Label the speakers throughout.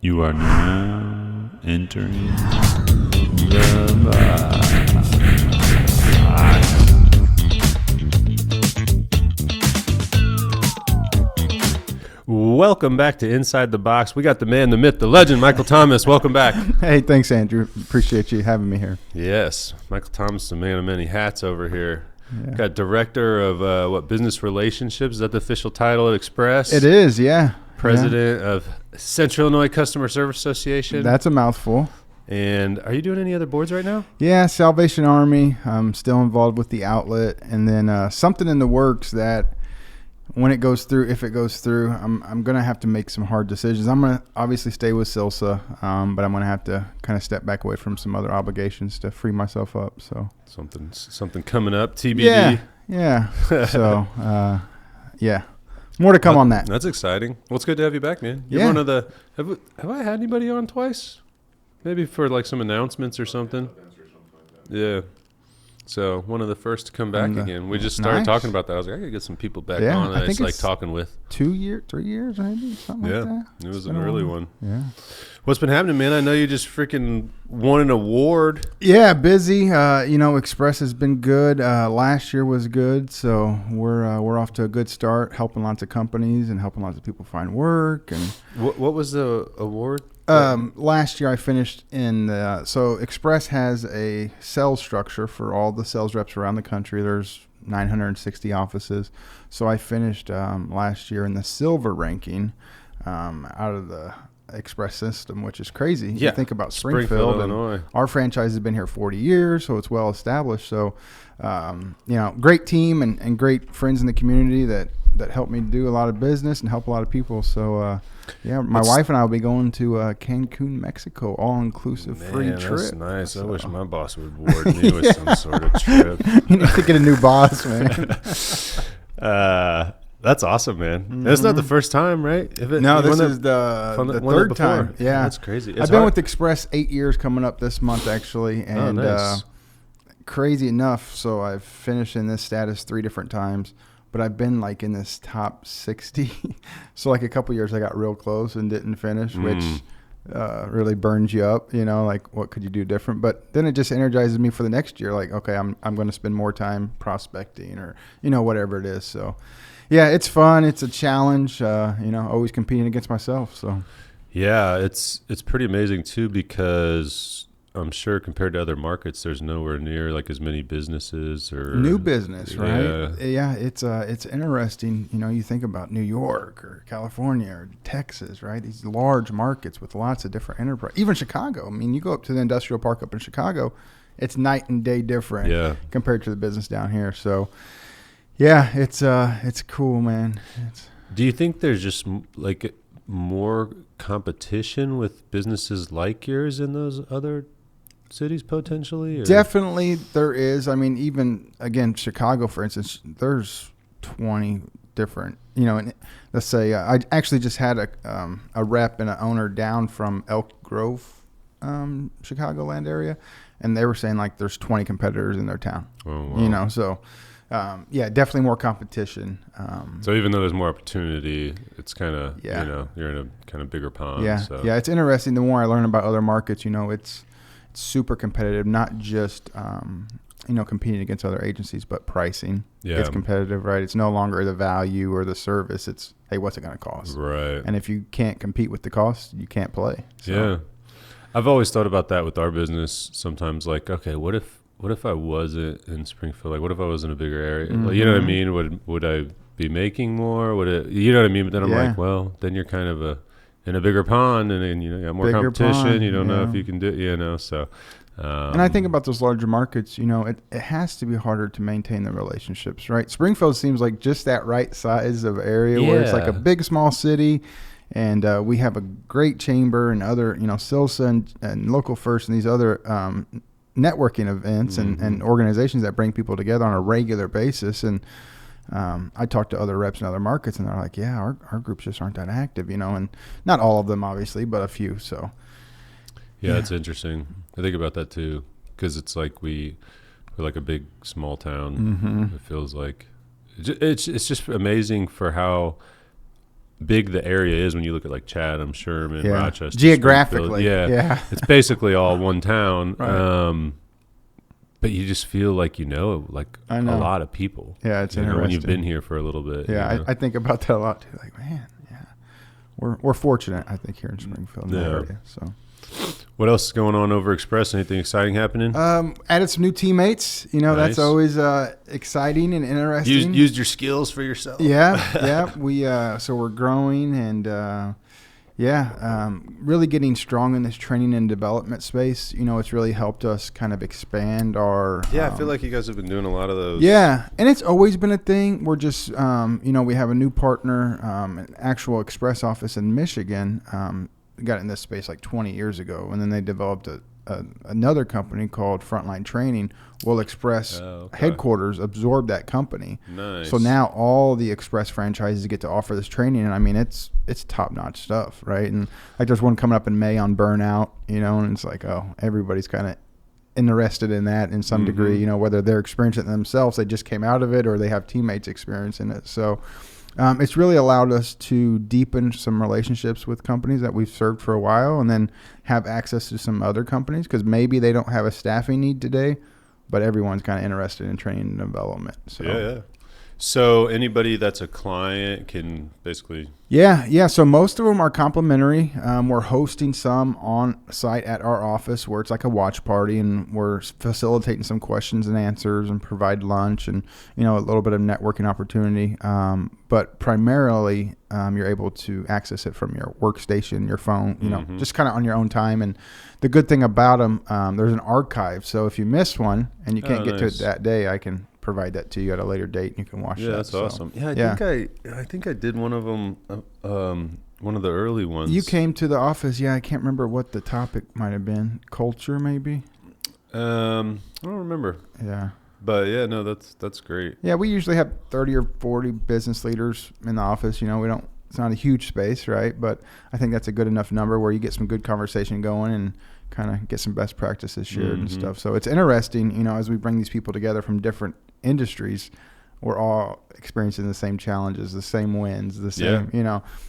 Speaker 1: You are now entering the box. Welcome back to Inside the Box. We got the man, the myth, the legend, Michael Thomas. Welcome back.
Speaker 2: Hey, thanks, Andrew. Appreciate you having me here.
Speaker 1: Yes, Michael Thomas, the man of many hats over here.
Speaker 2: Yeah.
Speaker 1: Got director of business relationships? Is that the official title at Express?
Speaker 2: It is, yeah.
Speaker 1: President of Central Illinois Customer Service Association.
Speaker 2: That's a mouthful.
Speaker 1: And are you doing any other boards right now?
Speaker 2: Yeah, Salvation Army. I'm still involved with the outlet, and then something in the works that when it goes through, if it goes through, I'm going to have to make some hard decisions. I'm going to obviously stay with CILSA, but I'm going to have to kind of step back away from some other obligations to free myself up. So
Speaker 1: something coming up, TBD.
Speaker 2: Yeah. So, yeah. More to come on that.
Speaker 1: That's exciting. Well, it's good to have you back, man. You're
Speaker 2: Yeah.
Speaker 1: one of the have I had anybody on twice? Maybe for like some announcements or something. Yeah. So one of the first to come back again. We just started talking about that. I was like, I gotta get some people back on that I like talking with.
Speaker 2: 3 years, maybe something like that.
Speaker 1: It was an early one.
Speaker 2: Yeah.
Speaker 1: What's been happening, man? I know you just freaking won an award.
Speaker 2: Yeah, busy. Express has been good. Last year was good, so we're off to a good start, helping lots of companies and helping lots of people find work. And
Speaker 1: what was the award?
Speaker 2: Last year I finished in so Express has a sales structure for all the sales reps around the country. There's 960 offices. So I finished last year in the silver ranking out of the Express system, which is crazy.
Speaker 1: Yeah.
Speaker 2: You think about Springfield,
Speaker 1: Illinois.
Speaker 2: Our franchise has been here 40 years, so it's well established. So, great team and great friends in the community that help me do a lot of business and help a lot of people. So, my wife and I will be going to Cancun, Mexico, all-inclusive free trip.
Speaker 1: That's nice. So. I wish my boss would award me with some sort of trip.
Speaker 2: You need to get a new boss, man.
Speaker 1: That's awesome, man. Mm-hmm. That's not the first time, right?
Speaker 2: This is the third time. Yeah,
Speaker 1: that's crazy.
Speaker 2: I've been with Express 8 years coming up this month, actually. And
Speaker 1: nice.
Speaker 2: Crazy enough, so I've finished in this status 3 different times. But I've been like in this top 60. So like a couple years I got real close and didn't finish, which really burns you up, like what could you do different? But then it just energizes me for the next year. Like, okay, I'm going to spend more time prospecting or, whatever it is. So yeah, it's fun. It's a challenge, always competing against myself. So
Speaker 1: yeah, it's pretty amazing too, because I'm sure compared to other markets, there's nowhere near like as many businesses or
Speaker 2: new business, right? Yeah, it's interesting. You think about New York or California or Texas, right? These large markets with lots of different enterprise. Even Chicago. I mean, you go up to the industrial park up in Chicago, it's night and day different compared to the business down here. So, yeah, it's cool, man.
Speaker 1: Do you think there's just like more competition with businesses like yours in those other cities potentially? Or?
Speaker 2: Definitely there is. I mean, even again, Chicago, for instance, there's 20 different, and let's say I actually just had a rep and an owner down from Elk Grove, Chicagoland area, and they were saying like there's 20 competitors in their town.
Speaker 1: Oh, wow.
Speaker 2: So definitely more competition.
Speaker 1: So even though there's more opportunity, it's kind of, you're in a kind of bigger pond.
Speaker 2: Yeah.
Speaker 1: So.
Speaker 2: Yeah. It's interesting. The more I learn about other markets, it's super competitive, not just, competing against other agencies, but pricing.
Speaker 1: Yeah.
Speaker 2: It's competitive, right? It's no longer the value or the service. It's, hey, what's it going to cost?
Speaker 1: Right.
Speaker 2: And if you can't compete with the cost, you can't play. So.
Speaker 1: Yeah. I've always thought about that with our business sometimes, like, okay, what if I wasn't in Springfield? Like, what if I was in a bigger area?
Speaker 2: Mm-hmm.
Speaker 1: Like, you know what I mean? Would I be making more? You know what I mean? But then I'm like, well, then you're kind of in a bigger pond, and then you got more bigger competition. Pond, you don't know if you can do it, so.
Speaker 2: And I think about those larger markets, it has to be harder to maintain the relationships, right? Springfield seems like just that right size of area where it's like a big, small city. And we have a great chamber and other, CILSA and Local First and these other networking events and organizations that bring people together on a regular basis. And I talk to other reps in other markets, and they're like, yeah, our groups just aren't that active, and not all of them, obviously, but a few. So,
Speaker 1: yeah, it's interesting. I think about that too, because it's like we're like a big small town. It feels like it's just amazing for how big the area is when you look at like Chatham, Sherman, Rochester,
Speaker 2: geographically.
Speaker 1: Yeah, it's basically all one town.
Speaker 2: Right.
Speaker 1: But you just feel like a lot of people.
Speaker 2: Yeah, it's interesting
Speaker 1: when you've been here for a little bit.
Speaker 2: Yeah, I think about that a lot too. Like, man, yeah, we're fortunate, I think, here in Springfield in that area. So,
Speaker 1: what else is going on over Express? Anything exciting happening?
Speaker 2: Added some new teammates. Nice. That's always exciting and interesting.
Speaker 1: Used your skills for yourself.
Speaker 2: Yeah. We so we're growing and. Really getting strong in this training and development space. It's really helped us kind of expand our...
Speaker 1: I feel like you guys have been doing a lot of those.
Speaker 2: Yeah, and it's always been a thing. We're just, we have a new partner, an actual express office in Michigan. Got in this space like 20 years ago, and then they developed another company called Frontline Training. Will Express headquarters absorb that company.
Speaker 1: Nice.
Speaker 2: So now all the Express franchises get to offer this training, and I mean it's top-notch stuff, right? And like there's one coming up in May on burnout, and it's like, everybody's kind of interested in that in some degree, whether they're experiencing it themselves, they just came out of it, or they have teammates experiencing it. So it's really allowed us to deepen some relationships with companies that we've served for a while, and then have access to some other companies because maybe they don't have a staffing need today, but everyone's kind of interested in training and development. So.
Speaker 1: Yeah. So anybody that's a client can basically...
Speaker 2: Yeah. So most of them are complimentary. We're hosting some on site at our office where it's like a watch party, and we're facilitating some questions and answers and provide lunch and, a little bit of networking opportunity. But primarily, you're able to access it from your workstation, your phone, just kind of on your own time. And the good thing about them, there's an archive. So if you miss one and you can't get to it that day, I can provide that to you at a later date, and you can watch that.
Speaker 1: Yeah, that's awesome. Yeah, I think I did one of them, one of the early ones.
Speaker 2: You came to the office. Yeah, I can't remember what the topic might have been. Culture, maybe?
Speaker 1: I don't remember.
Speaker 2: Yeah.
Speaker 1: But yeah, no, that's great.
Speaker 2: Yeah, we usually have 30 or 40 business leaders in the office. It's not a huge space, right? But I think that's a good enough number where you get some good conversation going and kind of get some best practices shared and stuff. So it's interesting, as we bring these people together from different industries, we're all experiencing the same challenges, the same wins, the same,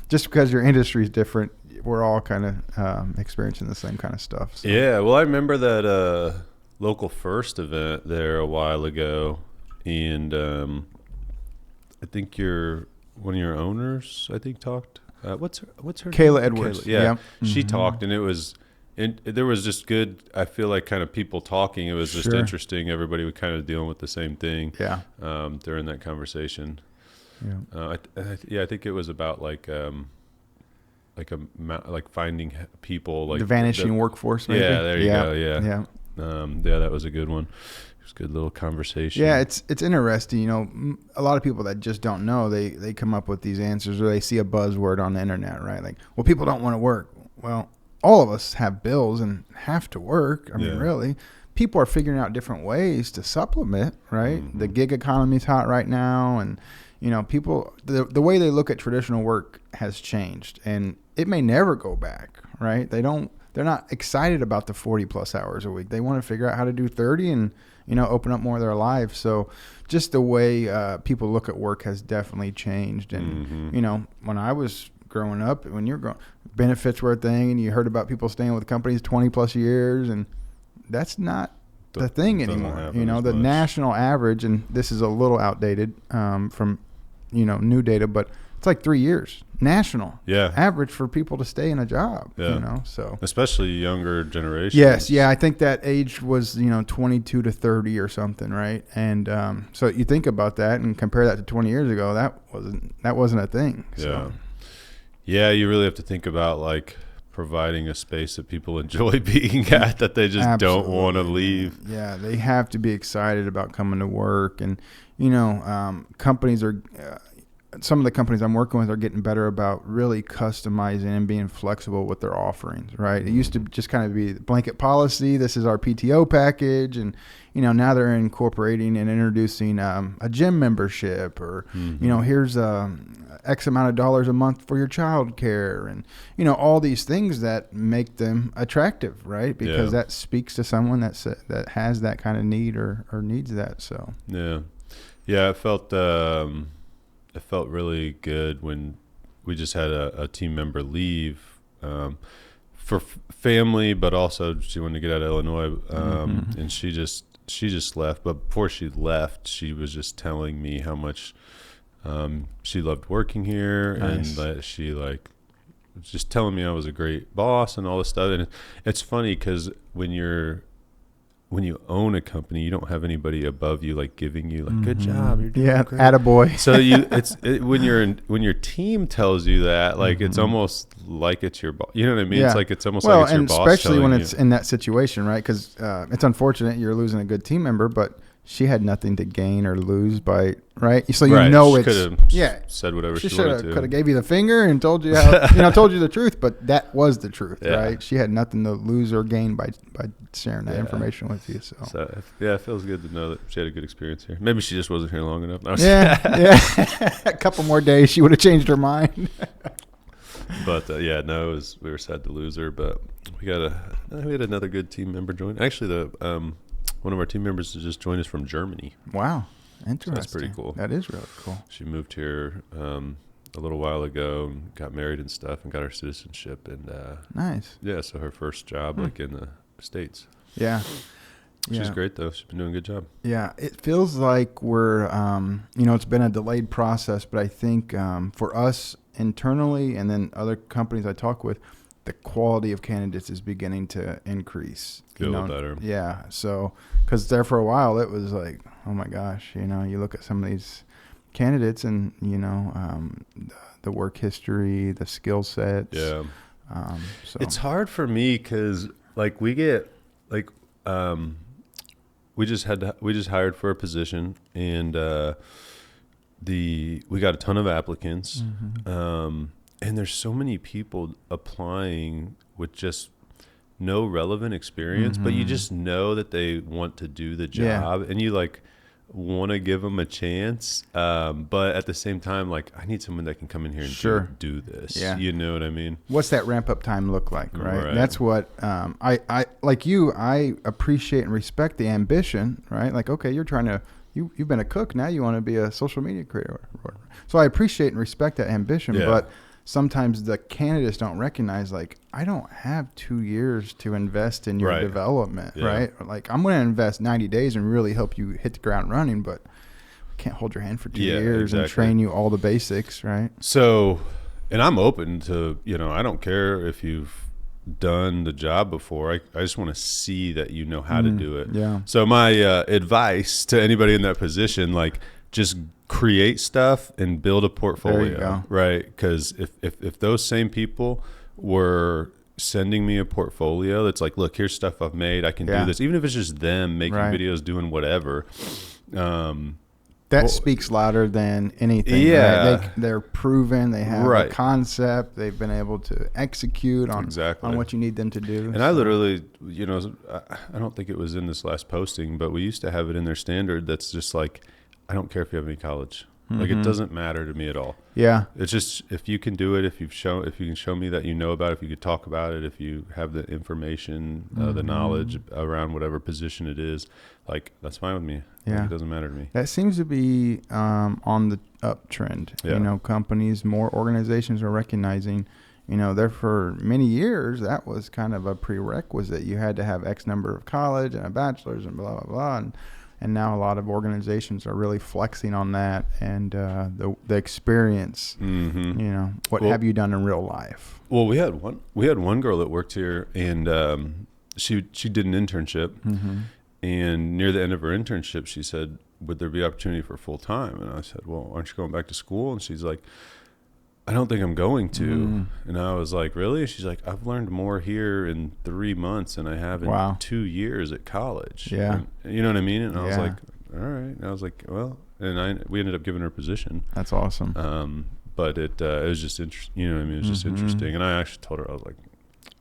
Speaker 2: just because your industry is different, we're all kind of experiencing the same kind of stuff. So.
Speaker 1: Yeah. Well, I remember that Local First event there a while ago, and I think one of your owners, I think, talked. What's her
Speaker 2: Kayla
Speaker 1: name?
Speaker 2: Edwards.
Speaker 1: Kayla, yeah. She talked, and it was... And there was just good, I feel like, kind of people talking. It was just interesting. Everybody was kind of dealing with the same thing during that conversation. Yeah. I think it was about like finding people. Like
Speaker 2: the vanishing workforce, maybe?
Speaker 1: Yeah, there you go. Yeah. That was a good one. It was a good little conversation.
Speaker 2: Yeah, it's interesting. A lot of people that just don't know, they come up with these answers, or they see a buzzword on the internet, right? Like, well, people don't want to work. Well, all of us have bills and have to work. I mean, really, people are figuring out different ways to supplement, right? The gig economy is hot right now. And, people, the way they look at traditional work has changed, and it may never go back, right? They're not excited about the 40 plus hours a week. They want to figure out how to do 30 and, open up more of their lives. So just the way people look at work has definitely changed. And, when I was growing up, when you're growing, benefits were a thing, and you heard about people staying with companies 20 plus years, and that's not the thing anymore. The national average, and this is a little outdated from new data, but it's like 3 years national average for people to stay in a job. So especially
Speaker 1: younger generations.
Speaker 2: Yes, I think that age was 22 to 30 or something, right? And so you think about that and compare that to 20 years ago, that wasn't a thing. So.
Speaker 1: Yeah, you really have to think about like providing a space that people enjoy being at, that they just don't want to leave.
Speaker 2: Yeah, they have to be excited about coming to work. And, companies are, some of the companies I'm working with are getting better about really customizing and being flexible with their offerings, right? It used to just kind of be blanket policy. This is our PTO package. And, now they're incorporating and introducing a gym membership, or, here's X amount of dollars a month for your child care, and, all these things that make them attractive, right? Because that speaks to someone that has that kind of need or needs that. So,
Speaker 1: it felt really good when we just had a team member leave for family, but also she wanted to get out of Illinois, and she just left. But before she left, she was just telling me how much she loved working here, and that she like just telling me I was a great boss and all this stuff. And it's funny because when you own a company, you don't have anybody above you like giving you like good job, you're doing great.
Speaker 2: Attaboy.
Speaker 1: So when your team tells you that, like it's almost like it's your boss. You know what I mean? It's like it's almost like it's your boss.
Speaker 2: Especially when it's in that situation, right? Because it's unfortunate you're losing a good team member, but she had nothing to gain or lose by, right? So you know
Speaker 1: she said whatever she wanted to.
Speaker 2: Could have gave you the finger and told you how, told you the truth, but that was the truth, right? She had nothing to lose or gain by sharing that information with you. So
Speaker 1: it feels good to know that she had a good experience here. Maybe she just wasn't here long enough.
Speaker 2: A couple more days, she would have changed her mind.
Speaker 1: But we were sad to lose her, but we had another good team member join. Actually, one of our team members has just joined us from Germany.
Speaker 2: Wow. Interesting.
Speaker 1: So that's pretty cool.
Speaker 2: That is really cool.
Speaker 1: She moved here a little while ago and got married and stuff and got her citizenship. And
Speaker 2: nice.
Speaker 1: Yeah, so her first job like in the States.
Speaker 2: Yeah.
Speaker 1: She's great, though. She's been doing a good job.
Speaker 2: Yeah. It feels like we're, it's been a delayed process, but I think for us internally and then other companies I talk with, the quality of candidates is beginning to increase.
Speaker 1: Feel better.
Speaker 2: Yeah. So, because there for a while, it was like, oh my gosh, you look at some of these candidates and, the work history, the skill sets.
Speaker 1: Yeah.
Speaker 2: So
Speaker 1: it's hard for me because like we get like, we just hired for a position and we got a ton of applicants. And there's so many people applying with just no relevant experience, but you just know that they want to do the job and you like want to give them a chance. But at the same time, like I need someone that can come in here and do this. Yeah. You know what I mean?
Speaker 2: What's that ramp up time look like? Right. That's what I like you. I appreciate and respect the ambition, right? Like, okay, you've been a cook. Now you want to be a social media creator. So I appreciate and respect that ambition, but sometimes the candidates don't recognize, like, I don't have 2 years to invest in your development, right? Like, I'm going to invest 90 days and really help you hit the ground running, but I can't hold your hand for 2 years and train you all the basics, right?
Speaker 1: So, and I'm open to, I don't care if you've done the job before. I just want to see that you know how to do it.
Speaker 2: Yeah.
Speaker 1: So my advice to anybody in that position, like, just create stuff and build a portfolio, right? Because if those same people were sending me a portfolio that's like, look, here's stuff I've made, I can do this, even if it's just them making videos doing whatever,
Speaker 2: that speaks louder than anything. Right? They're proven, they have a concept, they've been able to execute on what you need them to do.
Speaker 1: And I literally, I don't think it was in this last posting, but we used to have it in their standard that's just like, I don't care if you have any college. Like, it doesn't matter to me at all. Yeah. It's just, if you can do it, if you can show me that you know about it, if you could talk about it, if you have the information, the knowledge around whatever position it is, like, that's fine with me. Yeah. Like, it doesn't matter to me.
Speaker 2: That seems to be on the uptrend. Yeah. Companies, more organizations are recognizing, there for many years, that was kind of a prerequisite. You had to have X number of college and a bachelor's and blah, blah, blah. And now a lot of organizations are really flexing on that and the experience. What have you done in real life?
Speaker 1: Well, we had one girl that worked here, and she did an internship, and near the end of her internship, she said, "Would there be opportunity for full time?" And I said, "Well, aren't you going back to school?" And she's like, I don't think I'm going to. And I was like, really? She's like, I've learned more here in 3 months than I have in 2 years at college. Yeah. And, you know what I mean? And I was like, all right. And I was like, well, and we ended up giving her a position.
Speaker 2: That's awesome.
Speaker 1: But it was just interesting. You know what I mean? It was just interesting. And I actually told her, I was like,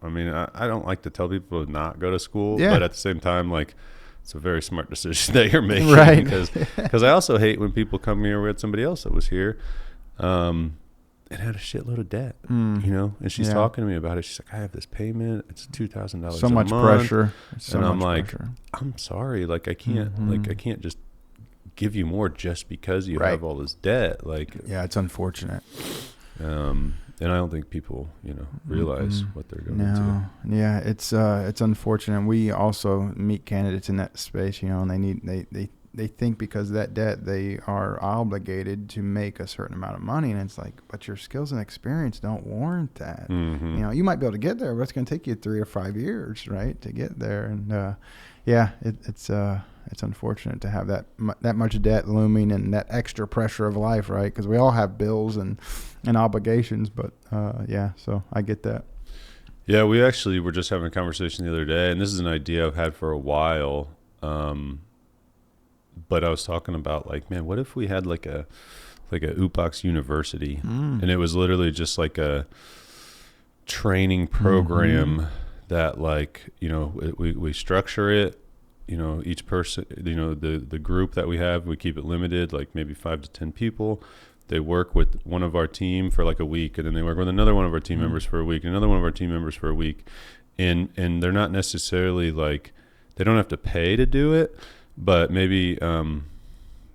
Speaker 1: I mean, I don't like to tell people to not go to school, but at the same time, like, it's a very smart decision that you're making. Right. Because I also hate when people come here. We had somebody else that was here. And had a shitload of debt, and she's talking to me about it. She's like, I have this payment. It's $2,000
Speaker 2: so much pressure.
Speaker 1: And I'm like, I'm sorry. Like, I can't, I can't just give you more just because you have all this debt. Like,
Speaker 2: yeah, it's unfortunate.
Speaker 1: And I don't think people, realize what they're going into.
Speaker 2: Yeah, it's unfortunate. We also meet candidates in that space, and they think because of that debt they are obligated to make a certain amount of money, and it's like, but your skills and experience don't warrant that.
Speaker 1: Mm-hmm.
Speaker 2: You might be able to get there, but it's going to take you 3 or 5 years, right, to get there. And it's unfortunate to have that much debt looming and that extra pressure of life, right? Because we all have bills and obligations, but so I get that.
Speaker 1: Yeah, we actually were just having a conversation the other day, and this is an idea I've had for a while. But I was talking about, like, man, what if we had like a Upox University, and it was literally just like a training program that, like, we structure it. Each person, the group that we have, we keep it limited, like maybe 5 to 10 people. They work with one of our team for like a week, and then they work with another one of our team members for a week, and another one of our team members for a week. And they're not necessarily like, they don't have to pay to do it, but maybe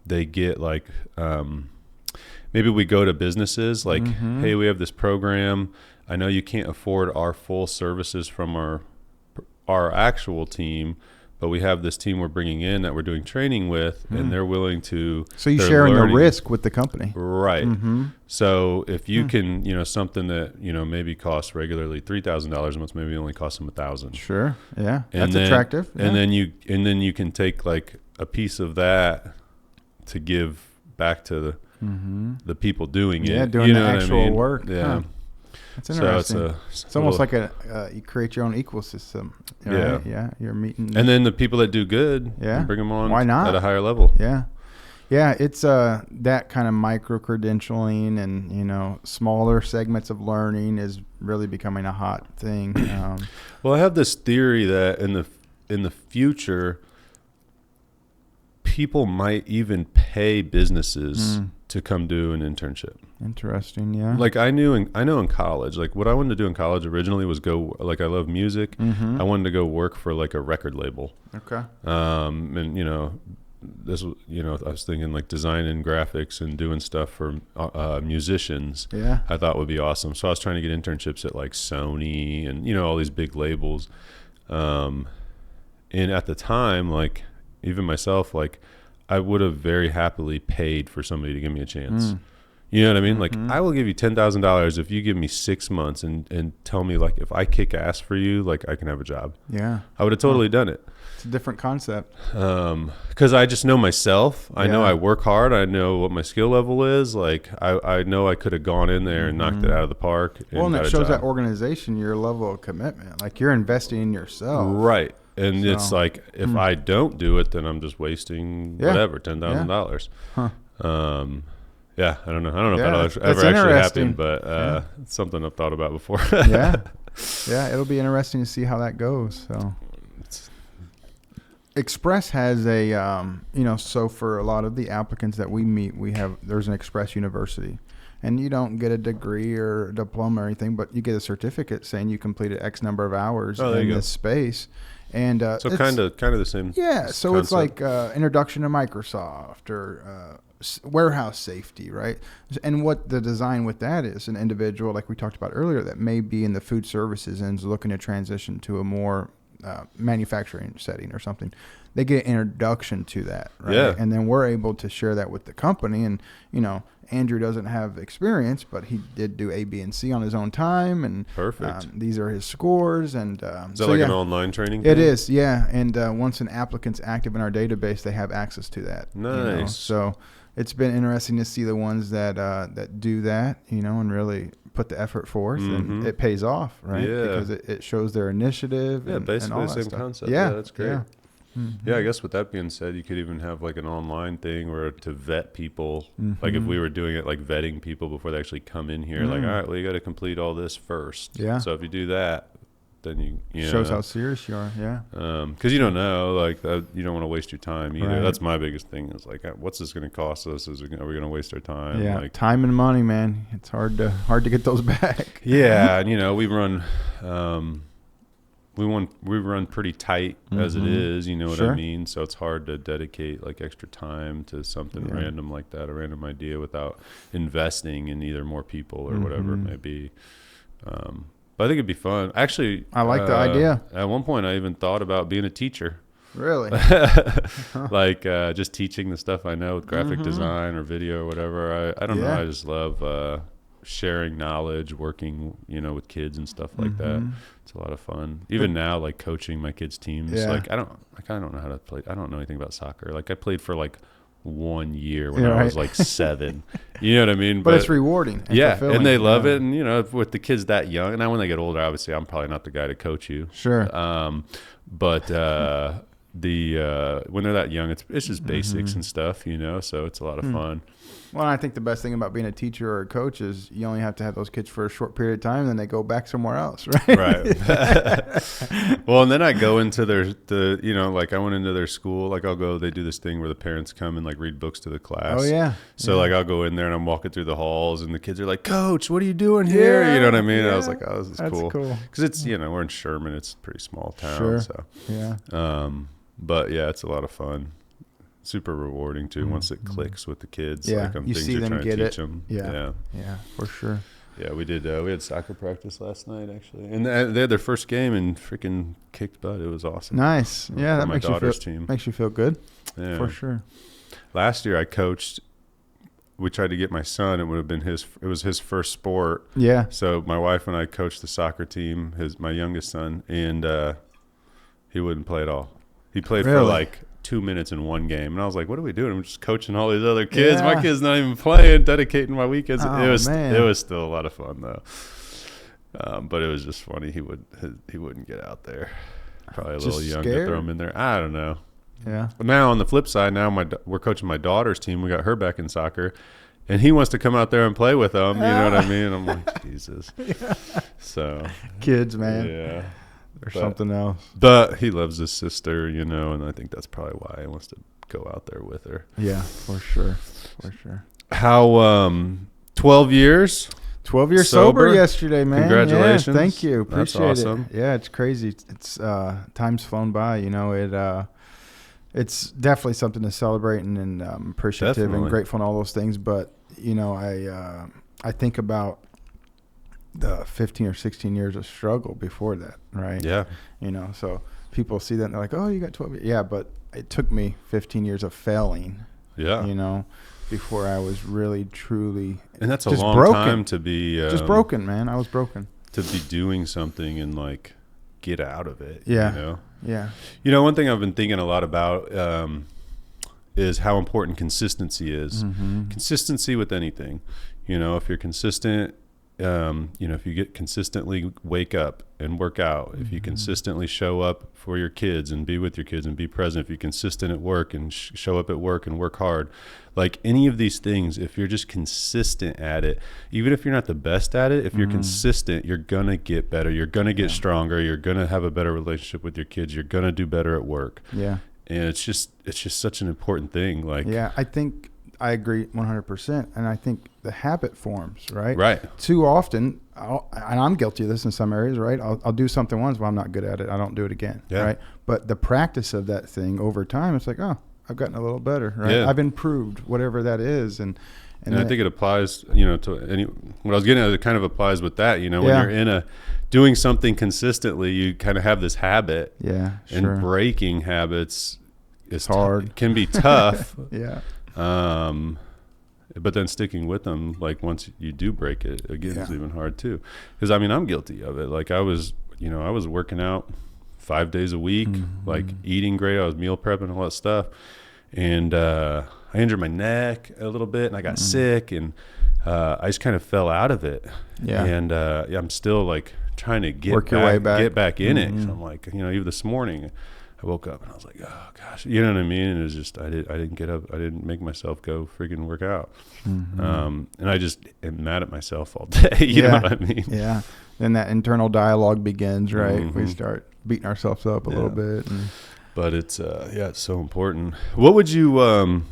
Speaker 1: they get like, maybe we go to businesses like, hey, we have this program. I know you can't afford our full services from our actual team, but we have this team we're bringing in that we're doing training with, and they're willing to. So
Speaker 2: you're sharing the risk with the company.
Speaker 1: Right. So if you can, something that, maybe costs regularly $3,000 a month, maybe only costs them $1,000.
Speaker 2: Sure. Yeah. That's attractive. Yeah.
Speaker 1: And then you can take like a piece of that to give back to the people doing it.
Speaker 2: Yeah, doing the actual work.
Speaker 1: Yeah.
Speaker 2: Huh. That's interesting.
Speaker 1: So
Speaker 2: it's almost like you create your own ecosystem. Right? Yeah. You're meeting.
Speaker 1: And then the people that do good,
Speaker 2: you
Speaker 1: bring them on.
Speaker 2: Why not?
Speaker 1: At a higher level.
Speaker 2: Yeah. Yeah. It's that kind of micro credentialing and, smaller segments of learning is really becoming a hot thing.
Speaker 1: Well, I have this theory that in the future, people might even pay businesses to come do an internship.
Speaker 2: Interesting, yeah.
Speaker 1: Like I know in college, like what I wanted to do in college originally was go, like I love music. I wanted to go work for like a record label.
Speaker 2: Okay.
Speaker 1: And this was, I was thinking like design and graphics and doing stuff for musicians.
Speaker 2: Yeah.
Speaker 1: I thought would be awesome. So I was trying to get internships at like Sony and, all these big labels. And at the time, like even myself, like I would have very happily paid for somebody to give me a chance. You know what I mean? Like I will give you $10,000 if you give me 6 months and tell me like if I kick ass for you, like I can have a job.
Speaker 2: Yeah.
Speaker 1: I would have totally done it.
Speaker 2: It's a different concept.
Speaker 1: Because I just know myself. I know I work hard. I know what my skill level is. Like I know I could have gone in there and knocked it out of the park.
Speaker 2: And it shows that organization, your level of commitment. Like you're investing in yourself.
Speaker 1: Right. And it's like, if I don't do it, then I'm just wasting whatever, $10,000.
Speaker 2: Huh.
Speaker 1: Yeah, I don't know. I don't know if that'll ever actually happen, but it's something I've thought about before.
Speaker 2: Yeah, it'll be interesting to see how that goes. So, Express has a, so for a lot of the applicants that we meet, there's an Express University. And you don't get a degree or a diploma or anything, but you get a certificate saying you completed X number of hours in this space. And
Speaker 1: so kind of the same.
Speaker 2: Yeah, so concept. It's like introduction to Microsoft or warehouse safety, right? And what the design with that is, an individual like we talked about earlier that may be in the food services and is looking to transition to a more manufacturing setting or something. They get an introduction to that, right?
Speaker 1: Yeah.
Speaker 2: And then we're able to share that with the company. And Andrew doesn't have experience, but he did do A, B, and C on his own time. And
Speaker 1: perfect.
Speaker 2: These are his scores. And
Speaker 1: is that an online training?
Speaker 2: It is, yeah. And once an applicant's active in our database, they have access to that.
Speaker 1: Nice.
Speaker 2: So it's been interesting to see the ones that do that, and really put the effort forth, and it pays off, right?
Speaker 1: Yeah.
Speaker 2: Because it shows their initiative.
Speaker 1: Yeah, basically the same concept. Yeah, that's great.
Speaker 2: Yeah.
Speaker 1: Yeah, I guess with that being said, you could even have like an online thing where to vet people, like if we were doing it like vetting people before they actually come in here, like, all right, well, you got to complete all this first.
Speaker 2: Yeah.
Speaker 1: So if you do that, then you
Speaker 2: shows how serious you are. Yeah.
Speaker 1: Because you don't know, like you don't want to waste your time either.
Speaker 2: Right.
Speaker 1: That's my biggest thing is like, what's this going to cost us? Are we going to waste our time?
Speaker 2: Yeah.
Speaker 1: Like,
Speaker 2: time and money, man. It's hard to get those back.
Speaker 1: Yeah. And we run, we run pretty tight as it is, you know what
Speaker 2: Sure.
Speaker 1: I mean? So it's hard to dedicate like extra time to something random like that, a random idea, without investing in either more people or whatever it may be. But I think it'd be fun. Actually,
Speaker 2: I like the idea.
Speaker 1: At one point, I even thought about being a teacher.
Speaker 2: Really?
Speaker 1: Like just teaching the stuff I know with graphic design or video or whatever. I don't know. I just love sharing knowledge, working, you know, with kids and stuff like that. It's a lot of fun. Even now, like coaching my kids' teams. Like I don't know how to play. I don't know anything about soccer. Like I played for like 1 year when I was like 7. You know what I mean?
Speaker 2: But it's rewarding. And fulfilling.
Speaker 1: And they love it. And you know, with the kids that young, and now when they get older, obviously I'm probably not the guy to coach you.
Speaker 2: Sure.
Speaker 1: But when they're that young, it's just basics and stuff, you know, so it's a lot of fun.
Speaker 2: Well, I think the best thing about being a teacher or a coach is you only have to have those kids for a short period of time, then they go back somewhere else, right?
Speaker 1: Right. Well, and then I go into you know, like I went into their school, like they do this thing where the parents come and like read books to the class.
Speaker 2: Oh, yeah.
Speaker 1: So like I'll go in there and I'm walking through the halls and the kids are like, Coach, what are you doing here? You know what I mean? And I was like, oh, this is cool. Because it's, you know, we're in Sherman. It's a pretty small town.
Speaker 2: Sure.
Speaker 1: So,
Speaker 2: yeah.
Speaker 1: But yeah, it's a lot of fun. Super rewarding too once it clicks with the kids.
Speaker 2: Yeah,
Speaker 1: like on
Speaker 2: you
Speaker 1: things
Speaker 2: see
Speaker 1: you're
Speaker 2: them
Speaker 1: trying
Speaker 2: get
Speaker 1: to teach
Speaker 2: it.
Speaker 1: them.
Speaker 2: Yeah, for sure.
Speaker 1: Yeah, we did. We had soccer practice last night actually, and they had their first game and freaking kicked butt. It was awesome.
Speaker 2: Nice. Yeah, that
Speaker 1: makes
Speaker 2: you feel good.
Speaker 1: Yeah,
Speaker 2: for sure.
Speaker 1: Last year I coached. We tried to get my son. It would have been it was his first sport.
Speaker 2: Yeah.
Speaker 1: So my wife and I coached the soccer team. My youngest son, and he wouldn't play at all. He played for like 2 minutes in one game, and I was like, "What are we doing? I'm just coaching all these other kids. My kid's not even playing, dedicating my weekends." It was still a lot of fun though, but it was just funny. He wouldn't get out there. Probably a little young to throw him in there. I don't know.
Speaker 2: Yeah.
Speaker 1: But now on the flip side, we're coaching my daughter's team. We got her back in soccer, and he wants to come out there and play with them. You know what I mean? I'm like, Jesus. So
Speaker 2: kids, man.
Speaker 1: Yeah.
Speaker 2: Or something else.
Speaker 1: But he loves his sister, you know, and I think that's probably why he wants to go out there with her.
Speaker 2: Yeah, for sure. For sure.
Speaker 1: How 12 years?
Speaker 2: 12 years sober yesterday, man.
Speaker 1: Congratulations.
Speaker 2: Yeah, thank you. Appreciate
Speaker 1: That's awesome.
Speaker 2: it. Yeah, it's crazy. It's time's flown by, you know. It's definitely something to celebrate and appreciative and grateful and all those things, but you know, I think about the 15 or 16 years of struggle before that, right?
Speaker 1: Yeah.
Speaker 2: You know, so people see that and they're like, "Oh, you got 12 years." Yeah, but it took me 15 years of failing.
Speaker 1: Yeah.
Speaker 2: You know, before I was really truly
Speaker 1: and that's a long time to be
Speaker 2: just broken, man. I was broken.
Speaker 1: To be doing something and like get out of it.
Speaker 2: Yeah.
Speaker 1: You know?
Speaker 2: Yeah.
Speaker 1: You know, one thing I've been thinking a lot about is how important consistency is. Consistency with anything. You know, if you're consistent, you know, if you consistently wake up and work out, if you consistently show up for your kids and be with your kids and be present, if you're consistent at work and show up at work and work hard, like any of these things, if you're just consistent at it, even if you're not the best at it, if you're consistent, you're going to get better. You're going to get stronger. You're going to have a better relationship with your kids. You're going to do better at work. Yeah. And it's just such an important thing. Like,
Speaker 2: yeah, I think I agree 100%. And I think the habit forms, right?
Speaker 1: Right.
Speaker 2: Too often, and I'm guilty of this in some areas, right? I'll do something once, well, I'm not good at it. I don't do it again, right? But the practice of that thing over time, it's like, oh, I've gotten a little better, right? Yeah. I've improved whatever that is. And
Speaker 1: I think it applies, you know, to what I was getting at, it kind of applies with that, you know, when you're doing something consistently, you kind of have this habit.
Speaker 2: Yeah, sure.
Speaker 1: And breaking habits is
Speaker 2: hard.
Speaker 1: Can be tough.
Speaker 2: Yeah.
Speaker 1: But then sticking with them, like once you do break it, again, is even hard too. Because I mean, I'm guilty of it. Like I was working out 5 days a week, like eating great. I was meal prepping, all that stuff. And I injured my neck a little bit and I got sick and I just kind of fell out of it. Yeah. And I'm still like trying to get back in it. So I'm like, you know, even this morning I woke up and I was like, oh gosh, you know what I mean? And it was just, I didn't get up. I didn't make myself go freaking work out. And I just am mad at myself all day. You know what I mean?
Speaker 2: Yeah. Then that internal dialogue begins, right? We start beating ourselves up a little bit.
Speaker 1: But it's, it's so important. What would you,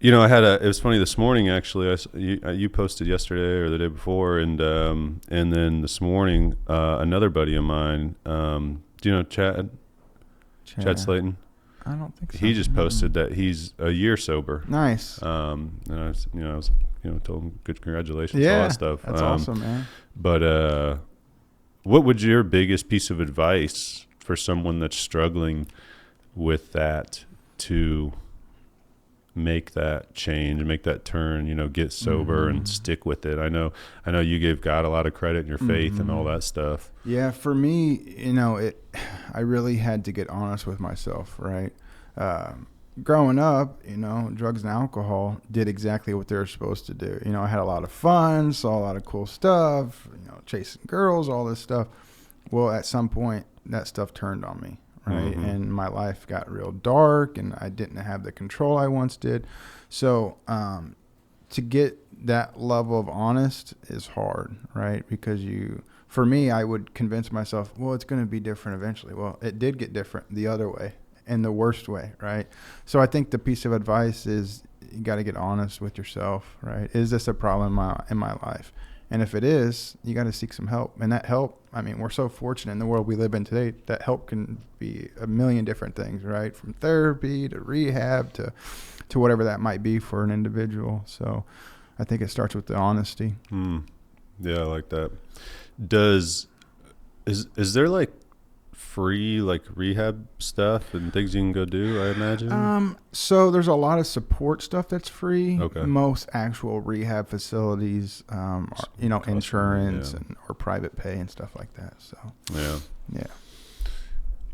Speaker 1: it was funny this morning, actually. You posted yesterday or the day before, and then this morning, another buddy of mine, do you know Chad Slayton?
Speaker 2: I don't think so.
Speaker 1: He just posted that he's a year sober.
Speaker 2: Nice.
Speaker 1: And I was told him good congratulations,
Speaker 2: Yeah,
Speaker 1: all that stuff.
Speaker 2: That's awesome, man.
Speaker 1: But what would your biggest piece of advice for someone that's struggling with that to make that change, make that turn, get sober and stick with it? I know you gave God a lot of credit in your faith and all that stuff.
Speaker 2: Yeah, for me, I really had to get honest with myself, right? Growing up, drugs and alcohol did exactly what they were supposed to do. I had a lot of fun, saw a lot of cool stuff, chasing girls, all this stuff. Well, at some point, that stuff turned on me, right?
Speaker 1: Mm-hmm.
Speaker 2: And my life got real dark, and I didn't have the control I once did. So to get that level of honest is hard, right? Because for me, I would convince myself, well, it's going to be different eventually. Well, it did get different the other way, in the worst way, right? So I think the piece of advice is you got to get honest with yourself, right? Is this a problem in my life? And if it is, you got to seek some help. And that help, we're so fortunate in the world we live in today, that help can be a million different things, right? From therapy to rehab to whatever that might be for an individual. So I think it starts with the honesty.
Speaker 1: Yeah, I like that. Is there like free like rehab stuff and things you can go do, I imagine?
Speaker 2: So there's a lot of support stuff that's free.
Speaker 1: Okay.
Speaker 2: Most actual rehab facilities are, insurance or private pay and stuff like that. So yeah.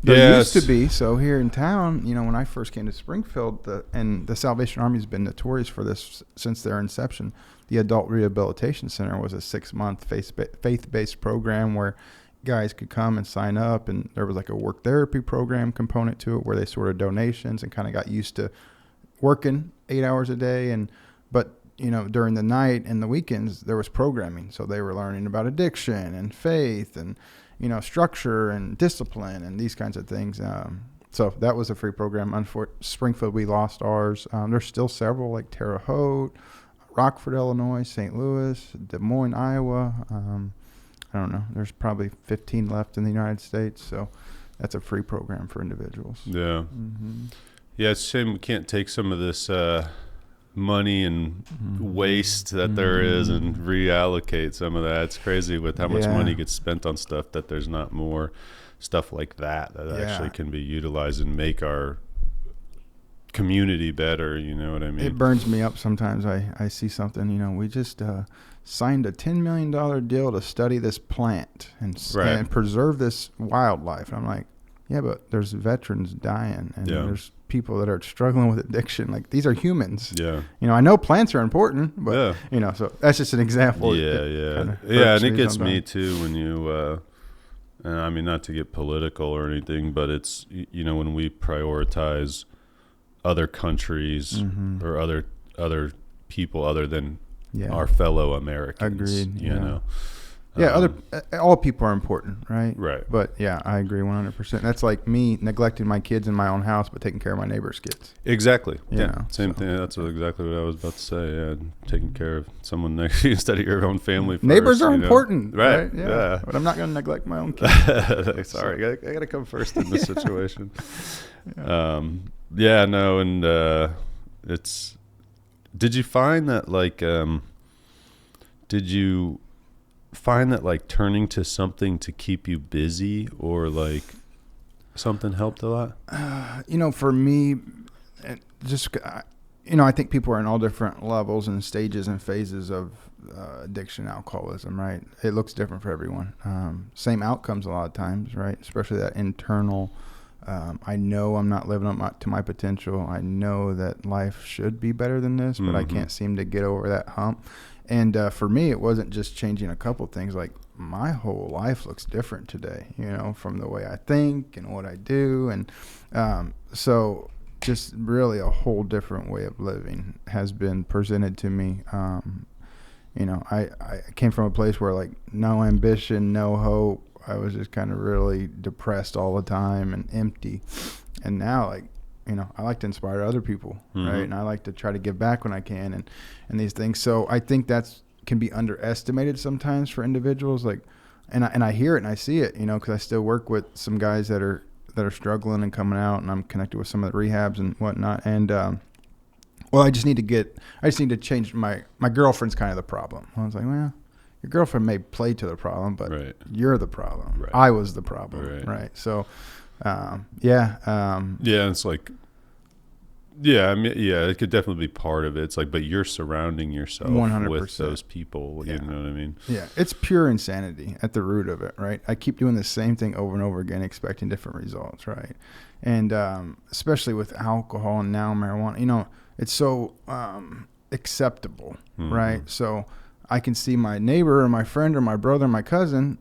Speaker 2: There used to be. So here in town, when I first came to Springfield, the Salvation Army has been notorious for this since their inception. The Adult Rehabilitation Center was a 6-month faith-based program where guys could come and sign up, and there was like a work therapy program component to it where they sorted donations and kind of got used to working 8 hours a day. But during the night and the weekends, there was programming. So they were learning about addiction and faith and structure and discipline and these kinds of things. So that was a free program. Springfield, we lost ours. There's still several like Terre Haute, Rockford, Illinois, St. Louis, Des Moines, Iowa. I don't know. There's probably 15 left in the United States. So that's a free program for individuals.
Speaker 1: Yeah. Mm-hmm. Yeah, it's a shame we can't take some of this money and waste that there is and reallocate some of that. It's crazy with how much money gets spent on stuff that there's not more stuff like that actually can be utilized and make our community better. You know what I mean?
Speaker 2: It burns me up sometimes. I see something, we just signed a $10 million deal to study this plant and preserve this wildlife. And I'm like, yeah, but there's veterans dying and there's people that are struggling with addiction. Like, these are humans. Yeah. I know plants are important, but so that's just an example.
Speaker 1: And it gets me too when you and not to get political or anything, but it's when we prioritize other countries or other people other than our fellow Americans.
Speaker 2: Agreed. All people are important, right?
Speaker 1: Right.
Speaker 2: But I agree 100%. That's like me neglecting my kids in my own house, but taking care of my neighbor's kids.
Speaker 1: Exactly. Same thing. That's exactly what I was about to say. Yeah, taking care of someone next to you instead of your own family.
Speaker 2: Neighbors are important, right?
Speaker 1: Yeah.
Speaker 2: But I'm not going to neglect my own kids.
Speaker 1: Sorry, I got to come first in this situation. It's. Did you find that turning to something to keep you busy or like something helped a lot?
Speaker 2: For me, I think people are in all different levels and stages and phases of addiction, alcoholism, right? It looks different for everyone. Same outcomes a lot of times, right? Especially that internal, I know I'm not living up to my potential. I know that life should be better than this, but I can't seem to get over that hump. And for me, it wasn't just changing a couple things. Like, my whole life looks different today, from the way I think and what I do. And so just really a whole different way of living has been presented to me. I came from a place where, like, no ambition, no hope. I was just kind of really depressed all the time and empty. And now, like, I like to inspire other people, right? And I like to try to give back when I can, and these things. So I think that's can be underestimated sometimes for individuals. Like, and I hear it and I see it, because I still work with some guys that are struggling and coming out, and I'm connected with some of the rehabs and whatnot. And well, I just need to change my girlfriend's kind of the problem. I was like, well, your girlfriend may play to the problem, but you're the problem. Right. I was the problem. Right. So,
Speaker 1: it's like, it could definitely be part of it. It's like, but you're surrounding yourself 100%. With those people. You know what I mean? Yeah.
Speaker 2: It's pure insanity at the root of it. Right. I keep doing the same thing over and over again, expecting different results. Right. And, especially with alcohol and now marijuana, it's so, acceptable. Right. So I can see my neighbor or my friend or my brother or my cousin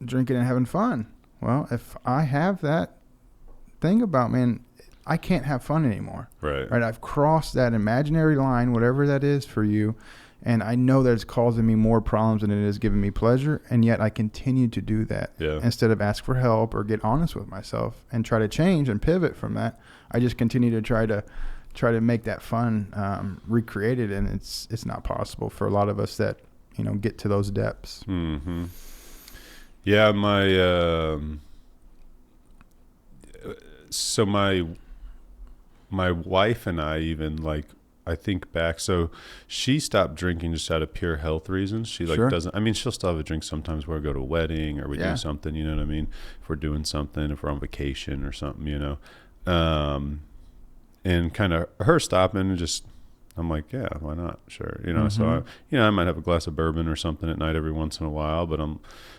Speaker 2: drinking and having fun. Well, if I have that thing about me, and I can't have fun anymore. Right. I've crossed that imaginary line, whatever that is for you, and I know that it's causing me more problems than it is giving me pleasure, and yet I continue to do that. Instead of ask for help or get honest with myself and try to change and pivot from that, I just continue to try to make that fun recreated, and it's not possible for a lot of us that get to those depths.
Speaker 1: Yeah, so my wife and I even, like, I think back, so she stopped drinking just out of pure health reasons. She doesn't, she'll still have a drink sometimes where we go to a wedding or we do something, you know what I mean? If we're doing something, if we're on vacation or something, and kind of her stopping and just, I'm like, yeah, why not? Sure. So I might have a glass of bourbon or something at night every once in a while, but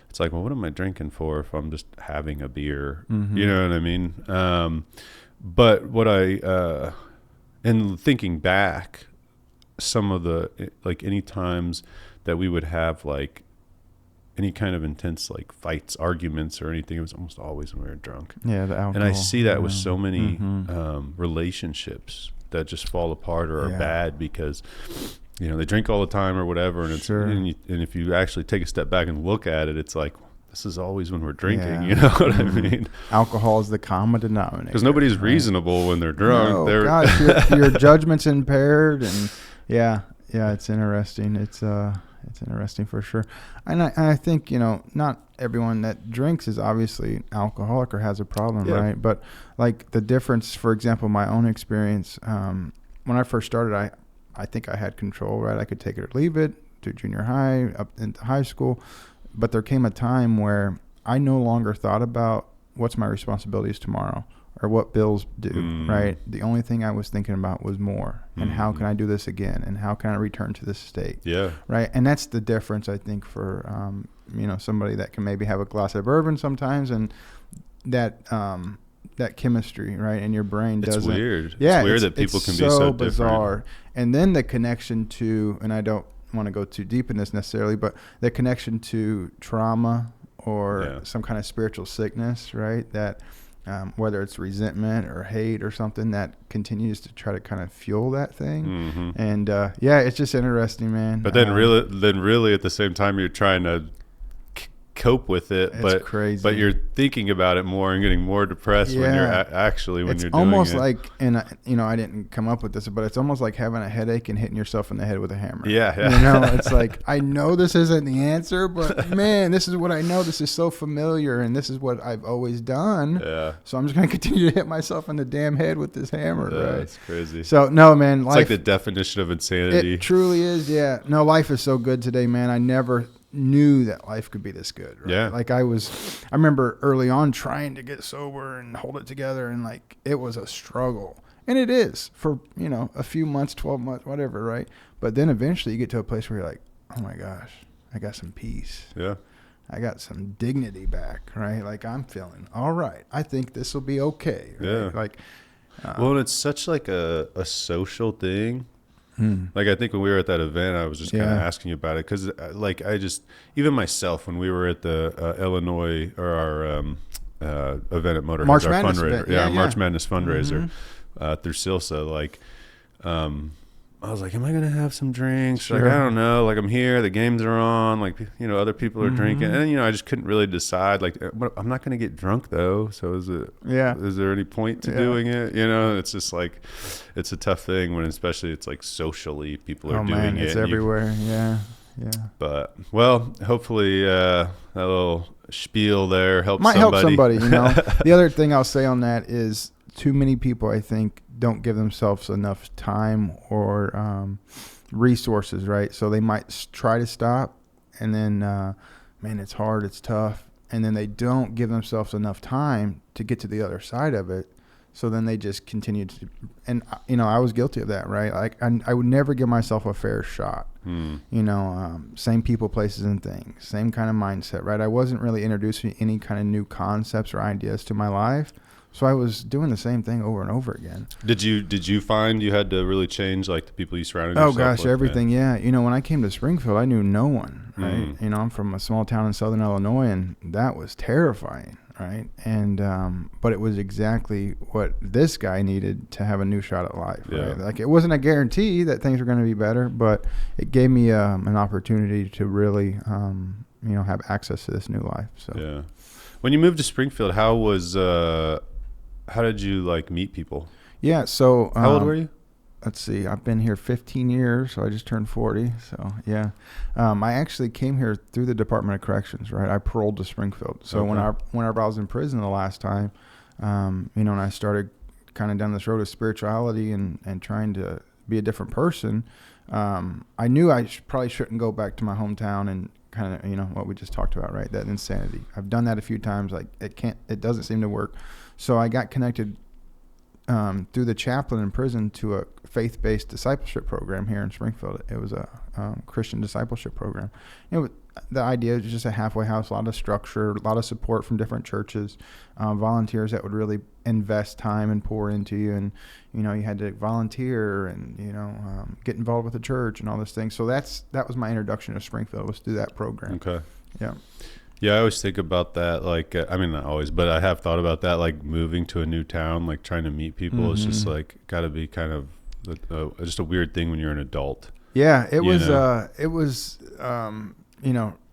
Speaker 1: it's like, well, what am I drinking for if I'm just having a beer? You know what I mean? But what and thinking back, some of the, like, any times that we would have, like, any kind of intense, like, fights, arguments or anything, it was almost always when we were drunk.
Speaker 2: Yeah, the alcohol.
Speaker 1: And I see that with so many relationships that just fall apart or are bad because, they drink all the time or whatever. And it's, and if you actually take a step back and look at it, it's like, this is always when we're drinking, you know what I mean?
Speaker 2: Alcohol is the common denominator.
Speaker 1: Because nobody's reasonable when they're drunk.
Speaker 2: No, gosh, your judgment's impaired, and it's interesting. It's interesting for sure. And I think, not everyone that drinks is obviously alcoholic or has a problem, right? But, like, the difference, for example, my own experience, when I first started, I think I had control, right? I could take it or leave it through junior high, up into high school. But there came a time where I no longer thought about what's my responsibilities tomorrow or what bills due, right? The only thing I was thinking about was more and how can I do this again and how can I return to this state, right? And that's the difference, I think, for, somebody that can maybe have a glass of bourbon sometimes and that chemistry, right, in your brain doesn't.
Speaker 1: It's weird. Yeah, it's weird that people can be so
Speaker 2: bizarre.
Speaker 1: Different.
Speaker 2: And then the connection to, and I don't want to go too deep in this necessarily, but the connection to trauma or some kind of spiritual sickness, right? That whether it's resentment or hate or something that continues to try to kind of fuel that thing. And it's just interesting, man.
Speaker 1: But then really at the same time you're trying to cope with it, but
Speaker 2: crazy.
Speaker 1: But you're thinking about it more and getting more depressed when you're actually when
Speaker 2: it's
Speaker 1: you're doing
Speaker 2: almost
Speaker 1: it.
Speaker 2: Like, and I didn't come up with this, but it's almost like having a headache and hitting yourself in the head with a hammer. It's like, I know this isn't the answer, but man, this is what I know. This is so familiar, and this is what I've always done. So I'm just going to continue to hit myself in the damn head with this hammer. Right?
Speaker 1: It's crazy.
Speaker 2: So no, man,
Speaker 1: it's like the definition of insanity.
Speaker 2: It truly is. Yeah. No, life is so good today, man. I never knew that life could be this good, right? Like I remember early on trying to get sober and hold it together, and like it was a struggle, and it is for a few months, 12 months, whatever, right? But then eventually you get to a place where you're like, oh my gosh, I got some peace, I got some dignity back, right? Like I'm feeling all right. I think this will be okay, right? Like
Speaker 1: well, it's such like a social thing. Like I think when we were at that event, I was just kind of asking you about it because, like, even myself when we were at the Illinois or our event at Motorhead,
Speaker 2: March
Speaker 1: our
Speaker 2: Madness
Speaker 1: fundraiser,
Speaker 2: event.
Speaker 1: March Madness fundraiser through CILSA, like, I was like, am I going to have some drinks?
Speaker 2: Sure.
Speaker 1: Like, I don't know. Like, I'm here. The games are on. Like, other people are drinking. And, I just couldn't really decide. Like, I'm not going to get drunk, though. So is there any point to doing it? It's just like, it's a tough thing when especially it's like socially people are doing it.
Speaker 2: It's everywhere. Yeah.
Speaker 1: But, well, hopefully that little spiel there
Speaker 2: might help somebody. The other thing I'll say on that is too many people, I think, don't give themselves enough time or resources, right? So they might try to stop, and then, man, it's hard, it's tough, and then they don't give themselves enough time to get to the other side of it. So then they just continue to, and I was guilty of that, right? Like I would never give myself a fair shot. Same people, places, and things, same kind of mindset, right? I wasn't really introducing any kind of new concepts or ideas to my life. So I was doing the same thing over and over again.
Speaker 1: Did you find you had to really change like the people you surrounded yourself with?
Speaker 2: Oh gosh, everything. Yeah. When I came to Springfield, I knew no one, right? I'm from a small town in Southern Illinois, and that was terrifying, right? And but it was exactly what this guy needed to have a new shot at life, right? Like it wasn't a guarantee that things were going to be better, but it gave me an opportunity to really have access to this new life. So
Speaker 1: yeah. When you moved to Springfield, how did you like meet people?
Speaker 2: Yeah, so
Speaker 1: how old were you?
Speaker 2: Let's see, I've been here 15 years, so I just turned 40. So yeah, I actually came here through the Department of Corrections, right? I paroled to Springfield. So whenever I was in prison the last time, and I started kind of down this road of spirituality and trying to be a different person, I knew I probably shouldn't go back to my hometown and kind of what we just talked about, right? That insanity. I've done that a few times. Like it doesn't seem to work. So I got connected through the chaplain in prison to a faith-based discipleship program here in Springfield. It was a Christian discipleship program. The idea is just a halfway house, a lot of structure, a lot of support from different churches, volunteers that would really invest time and pour into you. And, you had to volunteer and, get involved with the church and all this thing. So that was my introduction to Springfield, was through that program.
Speaker 1: Okay.
Speaker 2: Yeah.
Speaker 1: Yeah, I always think about that. Like, not always, but I have thought about that. Like moving to a new town, like trying to meet people. It's just like got to be kind of just a weird thing when you're an adult.
Speaker 2: Yeah, it was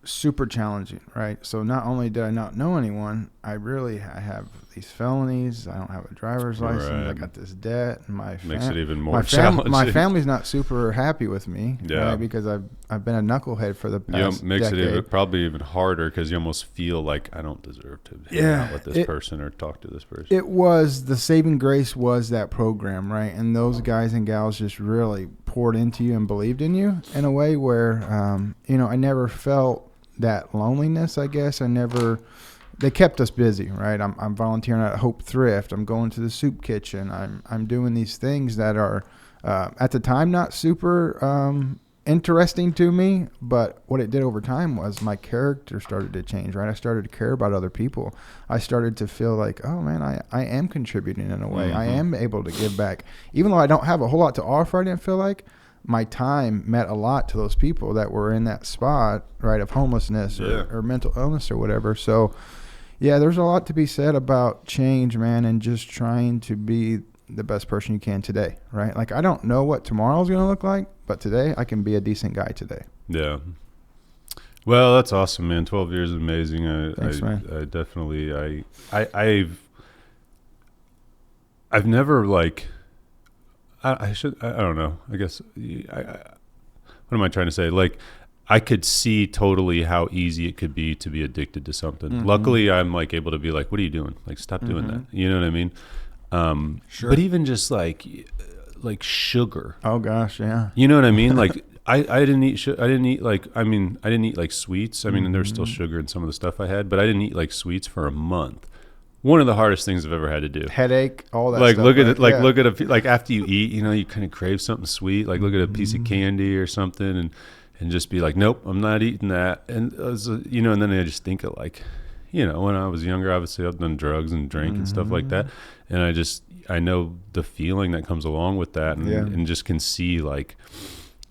Speaker 2: super challenging, right? So not only did I not know anyone, I have these felonies. I don't have a driver's license. Right. I got this debt, and
Speaker 1: makes it even more challenging.
Speaker 2: My family's not super happy with me, right? Because I've been a knucklehead for the past
Speaker 1: makes
Speaker 2: decade.
Speaker 1: It probably even harder because you almost feel like I don't deserve to hang out with this person or talk to this person.
Speaker 2: It was the saving grace was that program, right? And those guys and gals just really poured into you and believed in you in a way where I never felt that loneliness. I guess they kept us busy, right? I'm volunteering at Hope Thrift. I'm going to the soup kitchen. I'm doing these things that are at the time not super interesting to me, but what it did over time was my character started to change, right? I started to care about other people. I started to feel like, oh man, I am contributing in a way. I am able to give back. Even though I don't have a whole lot to offer, I didn't feel like my time meant a lot to those people that were in that spot, right, of homelessness or mental illness or whatever. So yeah, there's a lot to be said about change, man, and just trying to be the best person you can today, right? Like I don't know what tomorrow's going to look like, but today I can be a decent guy today.
Speaker 1: Yeah. Well, that's awesome, man. 12 years is amazing.
Speaker 2: Thanks, man.
Speaker 1: I definitely, I've never like, I don't know. I guess, what am I trying to say? Like, I could see totally how easy it could be to be addicted to something. Luckily, I'm like able to be like, what are you doing? Like, stop doing that. You know what I mean? Sure. But even just like sugar.
Speaker 2: Oh gosh, yeah.
Speaker 1: You know what I mean? Like I didn't eat I didn't eat like sweets. I mean, there's still sugar in some of the stuff I had, but I didn't eat like sweets for a month. One of the hardest things I've ever had to do.
Speaker 2: Headache, all that
Speaker 1: like
Speaker 2: stuff.
Speaker 1: Look at it, look at a, like after you eat, you kind of crave something sweet, like look at a piece of candy or something and just be like, nope, I'm not eating that. And and then I just think of like, when I was younger, obviously I've done drugs and drink and stuff like that. And I know the feeling that comes along with that and just can see like,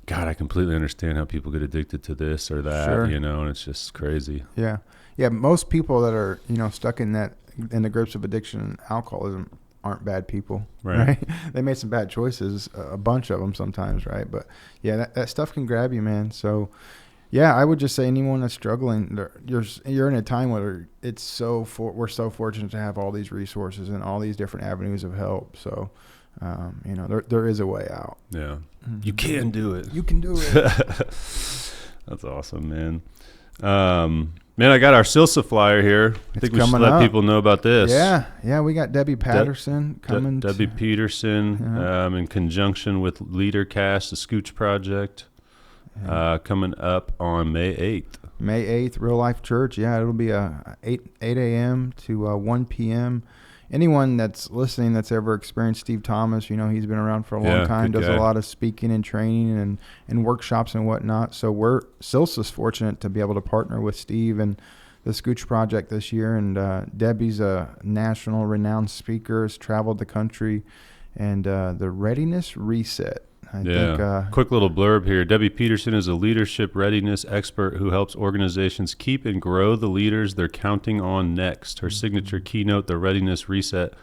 Speaker 1: God, I completely understand how people get addicted to this or that, and it's just crazy.
Speaker 2: Yeah. Yeah. Most people that are, stuck in the grips of addiction and alcoholism aren't bad people,
Speaker 1: right?
Speaker 2: They made some bad choices, a bunch of them sometimes, right? But yeah, that stuff can grab you, man. So yeah, I would just say anyone that's struggling, you're in a time where we're so fortunate to have all these resources and all these different avenues of help. So there is a way out.
Speaker 1: Yeah, you can do it.
Speaker 2: You can do it.
Speaker 1: That's awesome, man. Man, I got our CILSA flyer here. I think we should let people know about this.
Speaker 2: Yeah, we got Debbie Patterson coming.
Speaker 1: Debbie Peterson, in conjunction with LeaderCast, the Scooch Project, coming up on May 8th.
Speaker 2: May 8th, Real Life Church. Yeah, it'll be 8 a.m. to 1 p.m. Anyone that's listening that's ever experienced Steve Thomas, he's been around for a long time, does a lot of speaking and training and workshops and whatnot. So CILSA's fortunate to be able to partner with Steve and the Scooch Project this year. And Debbie's a national renowned speaker, has traveled the country, and the Readiness Reset. I think,
Speaker 1: quick little blurb here. Debbie Peterson is a leadership readiness expert who helps organizations keep and grow the leaders they're counting on next. Her signature keynote, the Readiness Reset,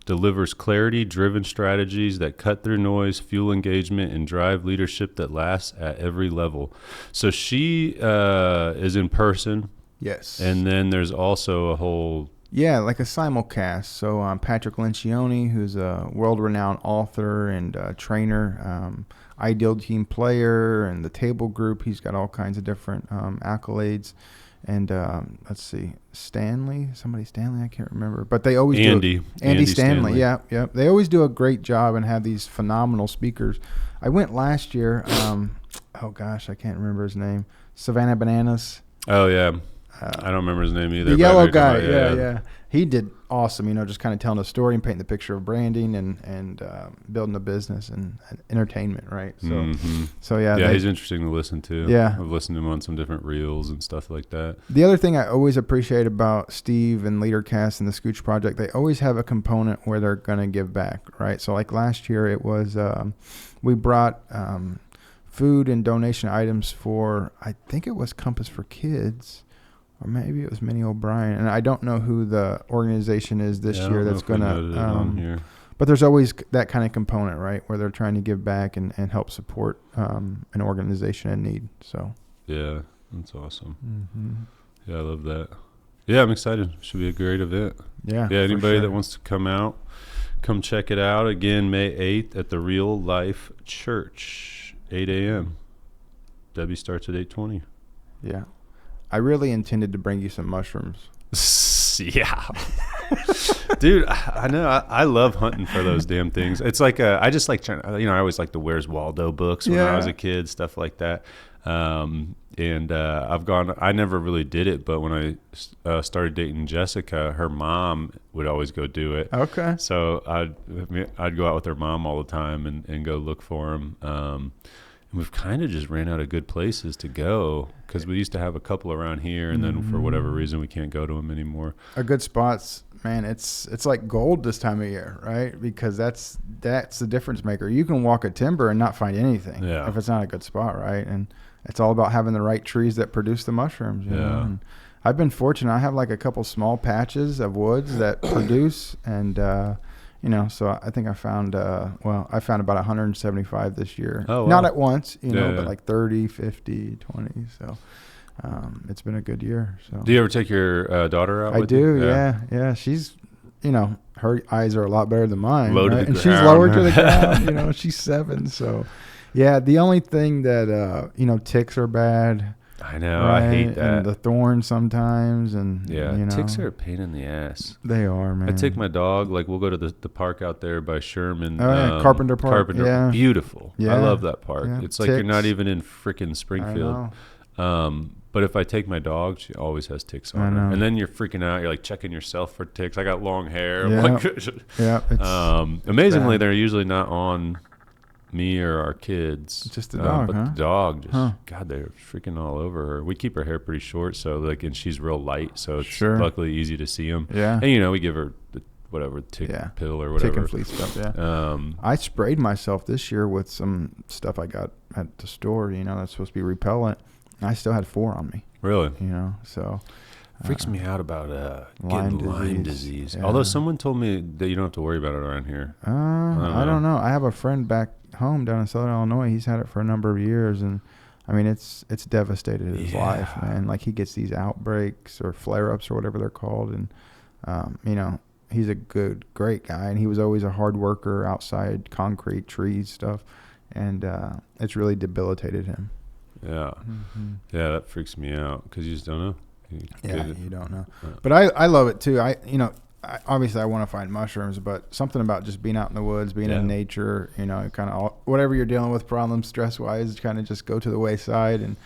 Speaker 1: delivers clarity-driven strategies that cut through noise, fuel engagement, and drive leadership that lasts at every level. So she is in person.
Speaker 2: Yes.
Speaker 1: And then there's also a whole...
Speaker 2: Yeah, like a simulcast. So Patrick Lencioni, who's a world-renowned author and trainer, ideal team player, and the Table Group. He's got all kinds of different accolades. And let's see, Stanley, I can't remember. But they always do Andy Stanley. Yeah. They always do a great job and have these phenomenal speakers. I went last year. I can't remember his name. Savannah Bananas.
Speaker 1: Oh, yeah. I don't remember his name either.
Speaker 2: The yellow guy, yeah. He did awesome, just kind of telling a story and painting the picture of branding and building a business and entertainment, right? So,
Speaker 1: Yeah, he's interesting to listen to.
Speaker 2: Yeah.
Speaker 1: I've listened to him on some different reels and stuff like that.
Speaker 2: The other thing I always appreciate about Steve and LeaderCast and the Scooch Project, they always have a component where they're going to give back, right? So like last year, it was we brought food and donation items for, I think it was Compass for Kids, or maybe it was Minnie O'Brien, and I don't know who the organization is this year that's going to. But there's always that kind of component, right, where they're trying to give back and help support an organization in need. So.
Speaker 1: Yeah, that's awesome. Yeah, I love that. Yeah, I'm excited. Should be a great event.
Speaker 2: Yeah.
Speaker 1: Yeah, anybody that wants to come out, come check it out. Again, May 8th at the Real Life Church, 8 a.m. Debbie starts at 8:20.
Speaker 2: Yeah. I really intended to bring you some mushrooms.
Speaker 1: Yeah. Dude, I know. I love hunting for those damn things. It's like, I just like trying, I always like the Where's Waldo books when I was a kid, stuff like that. And I never really did it, but when I started dating Jessica, her mom would always go do it.
Speaker 2: Okay.
Speaker 1: So I'd go out with her mom all the time and go look for them. We've kind of just ran out of good places to go because we used to have a couple around here, and then for whatever reason we can't go to them anymore.
Speaker 2: A good spots, man. It's like gold this time of year, right? Because that's the difference maker. You can walk a timber and not find anything if it's not a good spot, right? And it's all about having the right trees that produce the mushrooms. You know? And I've been fortunate. I have like a couple small patches of woods that produce, and so I think I found about 175 this year.
Speaker 1: Oh, wow.
Speaker 2: Not at once, but like 30, 50, 20. So it's been a good year. So
Speaker 1: do you ever take your daughter out?
Speaker 2: I do. Yeah. She's, her eyes are a lot better than mine.
Speaker 1: Low to
Speaker 2: right?
Speaker 1: the
Speaker 2: And
Speaker 1: ground.
Speaker 2: she's lower to the ground. She's 7. So yeah, the only thing that, ticks are bad.
Speaker 1: I know.
Speaker 2: Right?
Speaker 1: I hate that.
Speaker 2: And the thorns sometimes. And
Speaker 1: ticks are a pain in the ass.
Speaker 2: They are, man.
Speaker 1: I take my dog, we'll go to the park out there by Sherman.
Speaker 2: Oh, yeah. Carpenter Park. Yeah.
Speaker 1: Beautiful.
Speaker 2: Yeah.
Speaker 1: I love that park.
Speaker 2: Yeah.
Speaker 1: It's like you're not even in frickin' Springfield.
Speaker 2: I know.
Speaker 1: But if I take my dog, she always has ticks on her. And then you're freaking out. You're like checking yourself for ticks. I got long hair. Amazingly, they're usually not on me or our kids.
Speaker 2: Just the dog,
Speaker 1: but the dog, God, they're freaking all over her. We keep her hair pretty short, so and she's real light, so it's luckily easy to see them.
Speaker 2: Yeah.
Speaker 1: And we give her the tick pill or whatever.
Speaker 2: Tick and flea stuff, yeah. I sprayed myself this year with some stuff I got at the store, that's supposed to be repellent. I still had 4 on me.
Speaker 1: Really?
Speaker 2: So.
Speaker 1: Freaks me out about
Speaker 2: Lyme
Speaker 1: getting Lyme disease.
Speaker 2: Yeah.
Speaker 1: Although someone told me that you don't have to worry about it around here.
Speaker 2: I don't know. I have a friend back home down in Southern Illinois. He's had it for a number of years, and I mean, it's devastated his life, man. Like, he gets these outbreaks or flare-ups or whatever they're called, and you know, he's a great guy, and he was always a hard worker outside, concrete, trees, stuff, and it's really debilitated him.
Speaker 1: Yeah, yeah, that freaks me out because you just don't know.
Speaker 2: You don't know. But I love it too. Obviously I want to find mushrooms, but something about just being out in the woods, being in nature, you know, kind of whatever you're dealing with, problems, stress wise, kind of just go to the wayside, and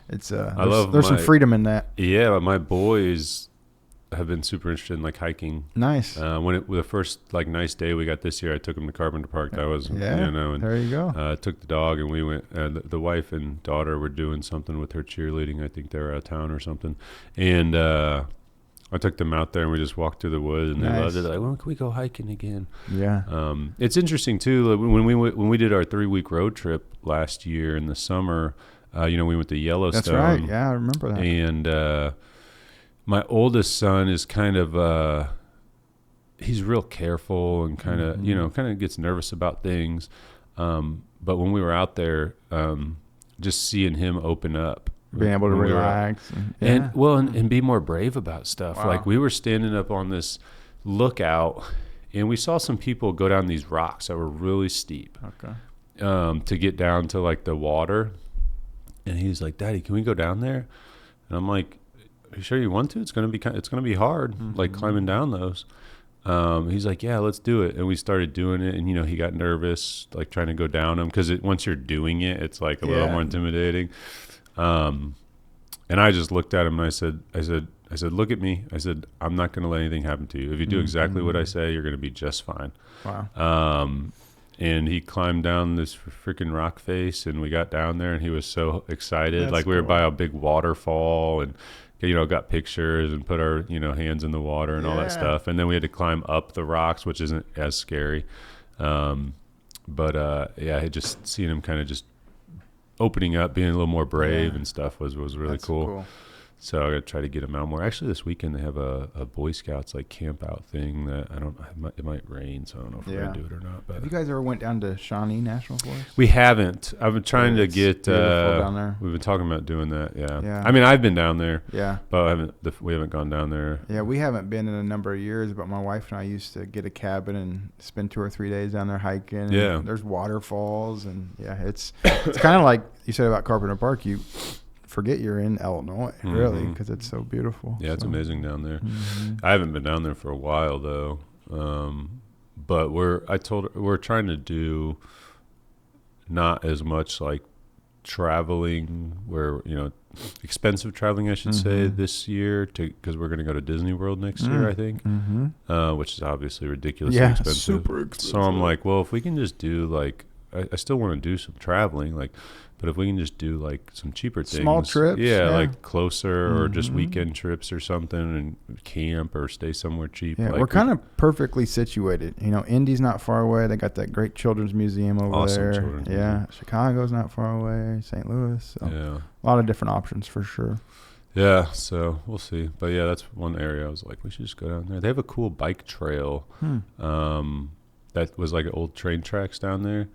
Speaker 2: it's there's some freedom in that.
Speaker 1: Yeah, but my boys have been super interested in like hiking.
Speaker 2: Nice.
Speaker 1: The first like nice day we got this year, I took them to Carpenter Park. That was and
Speaker 2: there you go.
Speaker 1: Took the dog and we went. The wife and daughter were doing something with her cheerleading. I think they were out of town or something, and I took them out there and we just walked through the woods and they loved it. They're like, when can we go hiking again? Yeah. It's interesting too. Like when we did our 3-week road trip last year in the summer, we went to Yellowstone.
Speaker 2: That's right. Yeah, I remember that.
Speaker 1: And my oldest son is kind of he's real careful and kind of gets nervous about things. But when we were out there, just seeing him open up.
Speaker 2: Being able to relax.
Speaker 1: And be more brave about stuff. Wow. Like we were standing up on this lookout and we saw some people go down these rocks that were really steep. Okay. To get down to like the water. And he's like, Daddy, can we go down there? And I'm like, are you sure you want to? It's gonna be hard, like climbing down those. He's like, yeah, let's do it. And we started doing it, and he got nervous, like trying to go down them because once you're doing it, it's like a little more intimidating. And I just looked at him and I said, look at me. I said, I'm not gonna let anything happen to you. If you do exactly what I say, you're gonna be just fine. Wow. And he climbed down this freaking rock face, and we got down there, and he was so excited. That's like we were by a big waterfall, and got pictures and put our hands in the water and all that stuff. And then we had to climb up the rocks, which isn't as scary. But I had just seen him kind of just opening up, being a little more brave and stuff was really cool. So I got to try to get him out more. Actually, this weekend they have a Boy Scouts like camp out thing that it might rain, so I don't know if we're gonna do it or not. But
Speaker 2: have you guys ever went down to Shawnee National Forest?
Speaker 1: We haven't. I've been trying to get
Speaker 2: down there.
Speaker 1: We've been talking about doing that. Yeah. I mean, I've been down there.
Speaker 2: Yeah.
Speaker 1: But we haven't gone down there.
Speaker 2: Yeah, we haven't been in a number of years. But my wife and I used to get a cabin and spend 2 or 3 days down there hiking.
Speaker 1: Yeah.
Speaker 2: There's waterfalls, and it's kind of like you said about Carpenter Park. You forget you're in Illinois, really, because it's so beautiful.
Speaker 1: Yeah, it's amazing down there. I haven't been down there for a while though, but we're trying to do not as much like traveling, where expensive traveling, I should say, this year because we're going to go to Disney World next year, I think, which is obviously ridiculously expensive.
Speaker 2: Super expensive.
Speaker 1: So I'm like, well, if we can just do like, I still want to do some traveling, like. But if we can just do like some cheaper things,
Speaker 2: small trips,
Speaker 1: like closer or just weekend trips or something, and camp or stay somewhere cheap.
Speaker 2: Yeah,
Speaker 1: like
Speaker 2: we're kind of perfectly situated. Indy's not far away. They got that great children's museum over there. Children's museum. Chicago's not far away. St. Louis. So a lot of different options for sure. Yeah,
Speaker 1: so we'll see. But yeah, that's one area I was like, we should just go down there. They have a cool bike trail. That was like old train tracks down there.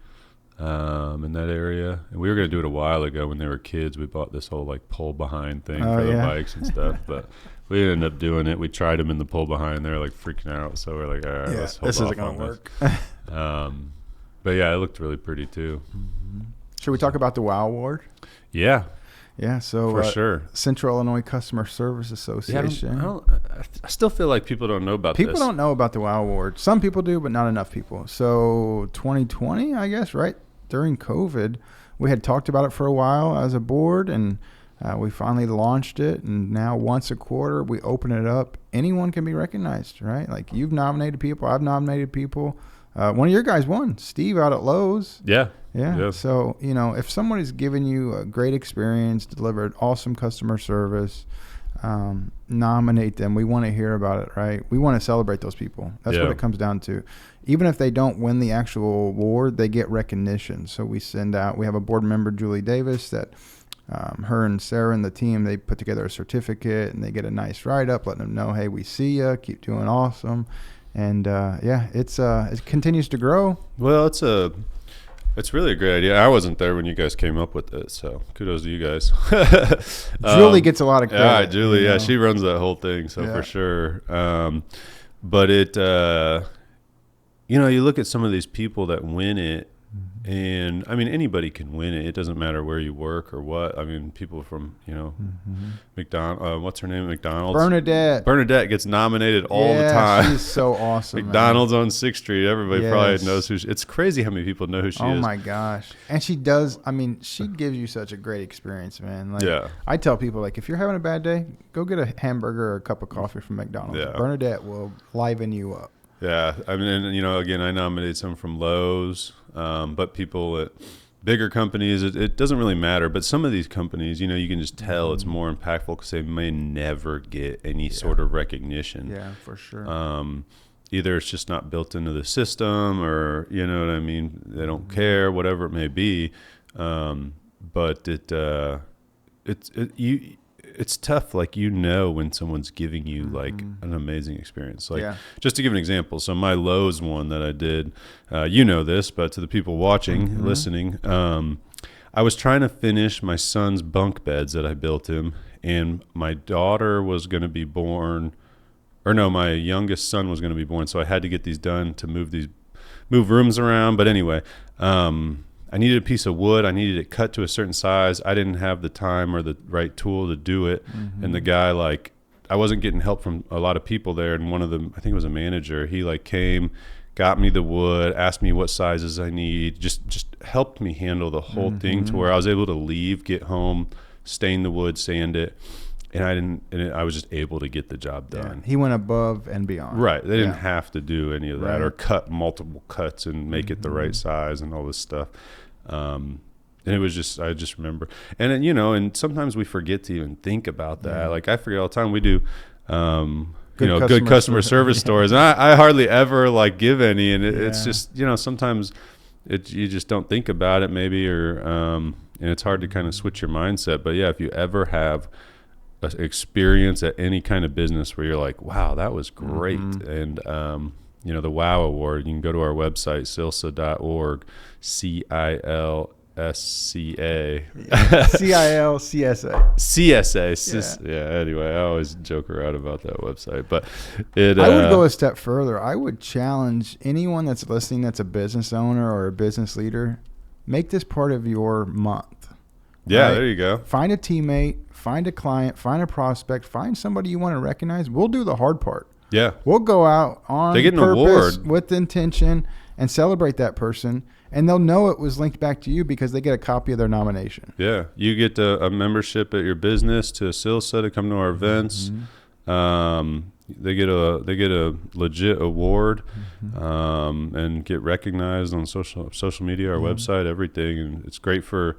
Speaker 1: In that area, and we were going to do it a while ago when they were kids. We bought this whole like pull behind thing for the bikes and stuff, but we didn't end up doing it. We tried them in the pull behind. They were like freaking out, so we're like, all right, let's hold
Speaker 2: this
Speaker 1: off
Speaker 2: isn't going to work.
Speaker 1: But yeah, it looked really pretty too.
Speaker 2: Should we talk about the WOW Award?
Speaker 1: Yeah,
Speaker 2: so
Speaker 1: for sure.
Speaker 2: Central Illinois Customer Service Association.
Speaker 1: I still feel like people don't know about this.
Speaker 2: People don't know about the WOW Award. Some people do, but not enough people. So 2020, I guess, right? During COVID, we had talked about it for a while as a board, and we finally launched it. And now once a quarter, we open it up. Anyone can be recognized, right? Like you've nominated people. I've nominated people. One of your guys won, Steve out at Lowe's.
Speaker 1: Yeah.
Speaker 2: So, if somebody's given you a great experience, delivered awesome customer service, nominate them. We want to hear about it, right? We want to celebrate those people. That's what it comes down to. Even if they don't win the actual award, they get recognition. So we have a board member, Julie Davis, that her and Sarah and the team, they put together a certificate and they get a nice write-up letting them know, hey, we see you, keep doing awesome. And it continues to grow.
Speaker 1: Well, it's really a great idea. I wasn't there when you guys came up with it, so kudos to you guys.
Speaker 2: Julie gets a lot of credit.
Speaker 1: Yeah, Julie, yeah, she runs that whole thing, so for sure. But it, you look at some of these people that win it, and I mean, anybody can win it. It doesn't matter where you work or what. I mean, people from, McDonald's, what's her name? McDonald's. Bernadette gets nominated all the time.
Speaker 2: She's so awesome.
Speaker 1: McDonald's on 6th Street. Everybody probably knows who it's crazy how many people know who she is.
Speaker 2: Oh my gosh. And she does, I mean, she gives you such a great experience, man. Like, I tell people, like, if you're having a bad day, go get a hamburger or a cup of coffee from McDonald's. Yeah. Bernadette will liven you up.
Speaker 1: Yeah, I mean, again, I nominated some from Lowe's, but people at bigger companies, it doesn't really matter. But some of these companies, you can just tell it's more impactful because they may never get any sort of recognition.
Speaker 2: Yeah, for sure.
Speaker 1: Either it's just not built into the system, or you know what I mean, they don't care, whatever it may be. But it's tough, like, when someone's giving you like an amazing experience. Like, just to give an example, so my Lowe's one that I did, this, but to the people watching, listening, I was trying to finish my son's bunk beds that I built him, and my daughter was going to be born, or no, my youngest son was going to be born, so I had to get these done to move rooms around. But anyway, I needed a piece of wood. I needed it cut to a certain size. I didn't have the time or the right tool to do it. And the guy, I wasn't getting help from a lot of people there. And one of them, I think it was a manager, he came, got me the wood, asked me what sizes I need, just helped me handle the whole thing to where I was able to leave, get home, stain the wood, sand it. And I was just able to get the job done.
Speaker 2: Yeah, he went above and beyond.
Speaker 1: Right. They didn't have to do any of that or cut multiple cuts and make it the right size and all this stuff. And it was I just remember. And then, and sometimes we forget to even think about that. Like, I forget all the time. We do, good customer service stories. And I hardly ever give any. And it's just, sometimes you just don't think about it maybe, or, and it's hard to kind of switch your mindset. But yeah, if you ever have an experience at any kind of business where you're like, wow, that was great. And, the WOW Award, you can go to our website, CILSA.org, CILSA.
Speaker 2: CILCSA.
Speaker 1: CSA. Yeah, anyway, I always joke around about that website. But I
Speaker 2: would go a step further. I would challenge anyone that's listening that's a business owner or a business leader, make this part of your month.
Speaker 1: Yeah, right? There you go.
Speaker 2: Find a teammate, find a client, find a prospect, find somebody you want to recognize. We'll do the hard part.
Speaker 1: Yeah.
Speaker 2: We'll go out on
Speaker 1: they get an
Speaker 2: purpose
Speaker 1: award
Speaker 2: with intention and celebrate that person, and they'll know it was linked back to you because they get a copy of their nomination.
Speaker 1: Yeah. You get a membership at your business to CILSA to come to our events. They get a legit award and get recognized on social media, our website, everything. And it's great for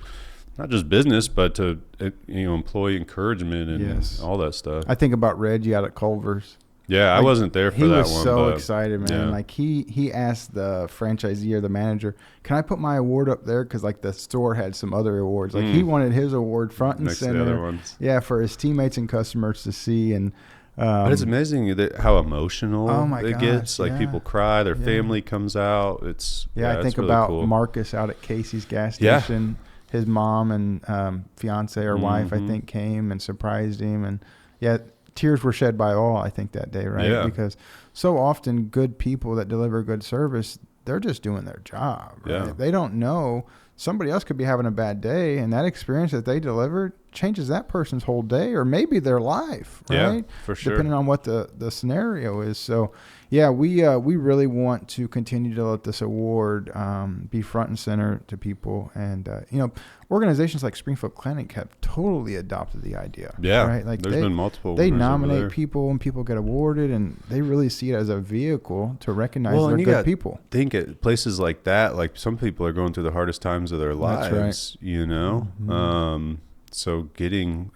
Speaker 1: not just business, but to employee encouragement and all that stuff.
Speaker 2: I think about Reggie out at Culver's.
Speaker 1: Yeah, I wasn't there for that one.
Speaker 2: He was so excited, man. Yeah. Like he asked the franchisee or the manager, "Can I put my award up there?" Because the store had some other awards. Like he wanted his award front and center.
Speaker 1: To the other ones.
Speaker 2: Yeah, for his teammates and customers to see. And
Speaker 1: but it's amazing how emotional it gets. Like people cry, their family comes out.
Speaker 2: I think really about cool. Marcus out at Casey's gas station. Yeah. His mom and fiance or wife, I think, came and surprised him, and tears were shed by all, I think, that day, right? Yeah. Because so often good people that deliver good service, they're just doing their job, right? Yeah. They don't know somebody else could be having a bad day, and that experience that they delivered changes that person's whole day or maybe their life, right?
Speaker 1: Yeah, for sure.
Speaker 2: Depending on what the scenario is. So, yeah, we really want to continue to let this award be front and center to people. And, organizations like Springfield Clinic have totally adopted the idea.
Speaker 1: Yeah,
Speaker 2: right?
Speaker 1: There's been multiple.
Speaker 2: They nominate people and people get awarded, and they really see it as a vehicle to recognize their good people.
Speaker 1: Think at places like that, like some people are going through the hardest times of their lives, so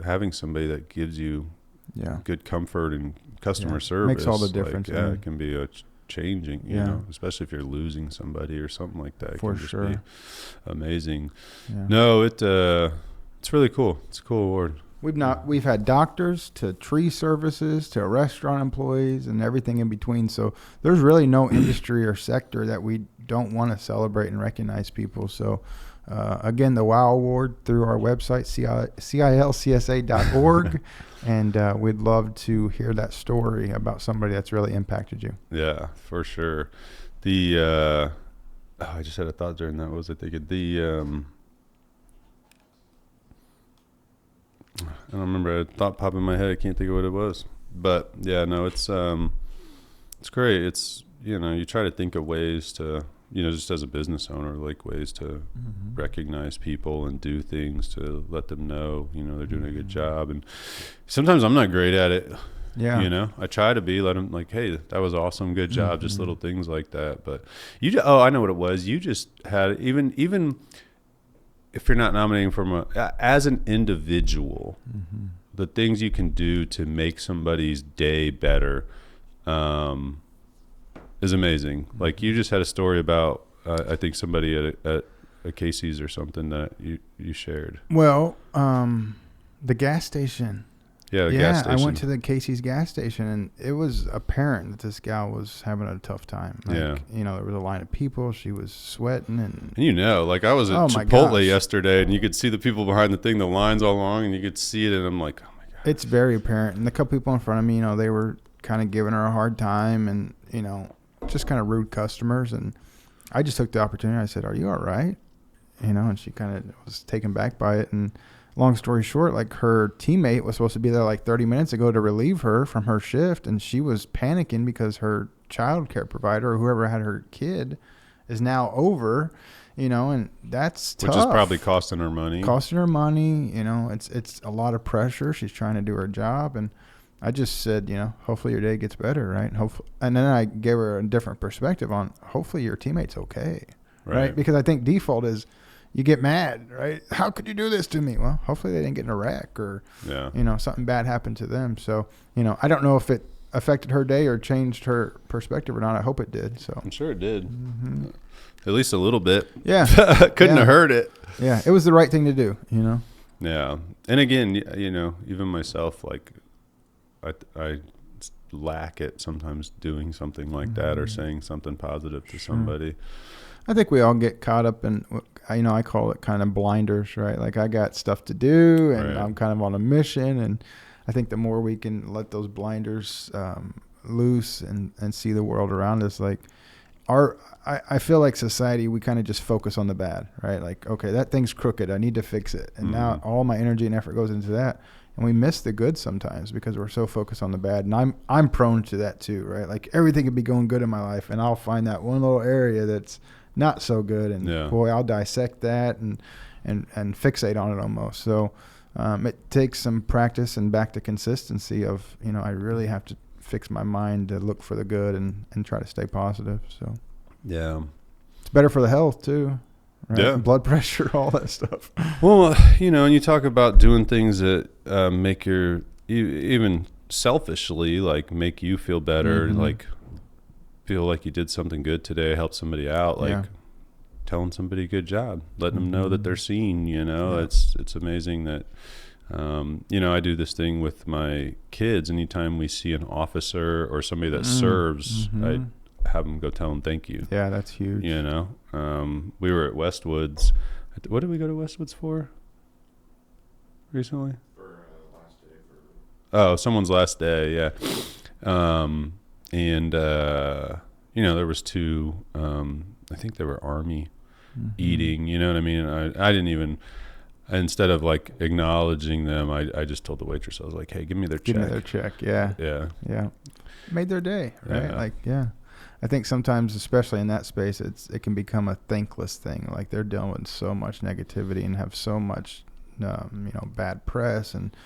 Speaker 1: having somebody that gives you good comfort and customer service
Speaker 2: makes all the difference.
Speaker 1: It can be a changing, you know, especially if you're losing somebody or something like that. It
Speaker 2: For
Speaker 1: can just
Speaker 2: sure.
Speaker 1: be amazing. Yeah. No, it's It's really cool. It's a cool award.
Speaker 2: We've had doctors to tree services to restaurant employees and everything in between. So there's really no industry or sector that we don't want to celebrate and recognize people. So again, the WOW Award through our website, CILCSA.org. And we'd love to hear that story about somebody that's really impacted you.
Speaker 1: Yeah, for sure. I just had a thought during that. What was I thinking? I don't remember. A thought popped in my head. I can't think of what it was. But yeah, no, it's great. It's, you try to think of ways to, just as a business owner, like ways to recognize people and do things to let them know, they're doing a good job. And sometimes I'm not great at it.
Speaker 2: Yeah.
Speaker 1: I try to let them like, hey, that was awesome. Good job. Just little things like that. But I know what it was. You just had, even if you're not nominating from as an individual, the things you can do to make somebody's day better is amazing. Like you just had a story about, I think somebody at a Casey's or something that you shared.
Speaker 2: Well, the gas station.
Speaker 1: Yeah, gas station.
Speaker 2: I went to the Casey's gas station, and it was apparent that this gal was having a tough time. Like, there was a line of people. She was sweating. And
Speaker 1: like I was at Chipotle yesterday, and you could see the people behind the thing, the lines all along, and you could see it, and I'm like, oh, my God.
Speaker 2: It's very apparent. And the couple people in front of me, they were kind of giving her a hard time and, just kind of rude customers. And I just took the opportunity. I said, are you all right? And she kind of was taken back by it. And long story short, like her teammate was supposed to be there like 30 minutes ago to relieve her from her shift, and she was panicking because her child care provider or whoever had her kid is now over, and that's tough.
Speaker 1: Which is probably costing her money.
Speaker 2: It's a lot of pressure. She's trying to do her job, and I just said, hopefully your day gets better, right? And then I gave her a different perspective on hopefully your teammate's okay, right? Because I think default is, you get mad, right? How could you do this to me? Well, hopefully they didn't get in a wreck or, something bad happened to them. So, I don't know if it affected her day or changed her perspective or not. I hope it did. So
Speaker 1: I'm sure it did. At least a little bit.
Speaker 2: Yeah.
Speaker 1: Couldn't have hurt it.
Speaker 2: Yeah. It was the right thing to do,
Speaker 1: Yeah. And again, even myself, like I lack at sometimes doing something like that or saying something positive to somebody.
Speaker 2: I think we all get caught up in, I call it kind of blinders, right? Like I got stuff to do and I'm kind of on a mission. And I think the more we can let those blinders loose and see the world around us, like I feel like society, we kind of just focus on the bad, right? Like, okay, that thing's crooked. I need to fix it. And now all my energy and effort goes into that. And we miss the good sometimes because we're so focused on the bad. And I'm prone to that too, right? Like everything could be going good in my life, and I'll find that one little area that's not so good, and boy, I'll dissect that and fixate on it almost. So it takes some practice and back to consistency of, I really have to fix my mind to look for the good and try to stay positive. So it's better for the health too, right?
Speaker 1: Yeah,
Speaker 2: blood pressure, all that stuff.
Speaker 1: Well, and you talk about doing things that make even selfishly, like make you feel better, like feel like you did something good today, help somebody out, like telling somebody good job, letting them know that they're seen. It's amazing that I do this thing with my kids. Anytime we see an officer or somebody that serves, I have them go tell them thank you.
Speaker 2: Yeah, that's huge.
Speaker 1: We were at Westwoods. What did we go to Westwoods for recently?
Speaker 3: For last day.
Speaker 1: Someone's last day, yeah. And there was two, I think they were Army eating, you know what I mean? I didn't even, instead of like acknowledging them, I just told the waitress, I was like, hey, give me their check.
Speaker 2: Give me their check. Yeah. Yeah. Made their day, right? I think sometimes, especially in that space, it can become a thankless thing. Like they're dealing with so much negativity and have so much, bad press, and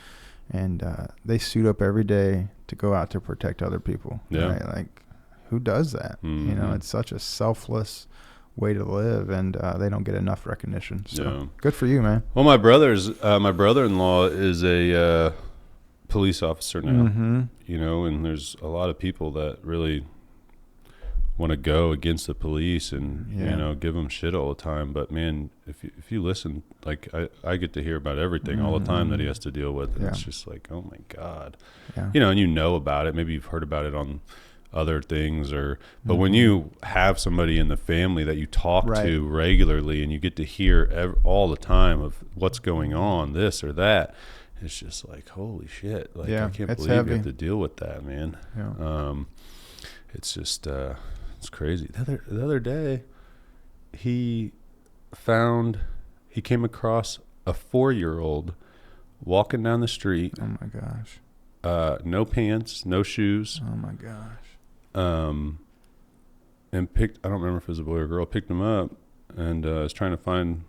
Speaker 2: they suit up every day to go out to protect other people.
Speaker 1: Yeah.
Speaker 2: Right? Like, who does that? It's such a selfless way to live, and they don't get enough recognition. So good for you, man.
Speaker 1: Well, my brother-in-law is a police officer now, and there's a lot of people that really want to go against the police and give them shit all the time. But man, if you listen, like I get to hear about everything all the time that he has to deal with, and it's just like, oh my God, and about it. Maybe you've heard about it on other things, but when you have somebody in the family that you talk to regularly and you get to hear all the time of what's going on, this or that, it's just like, holy shit, like I can't believe you have to deal with that, man. It's just it's crazy. The other day he came across a 4-year-old walking down the street.
Speaker 2: Oh my gosh.
Speaker 1: No pants, no shoes.
Speaker 2: Oh my gosh.
Speaker 1: And I don't remember if it was a boy or a girl, picked him up and was trying to find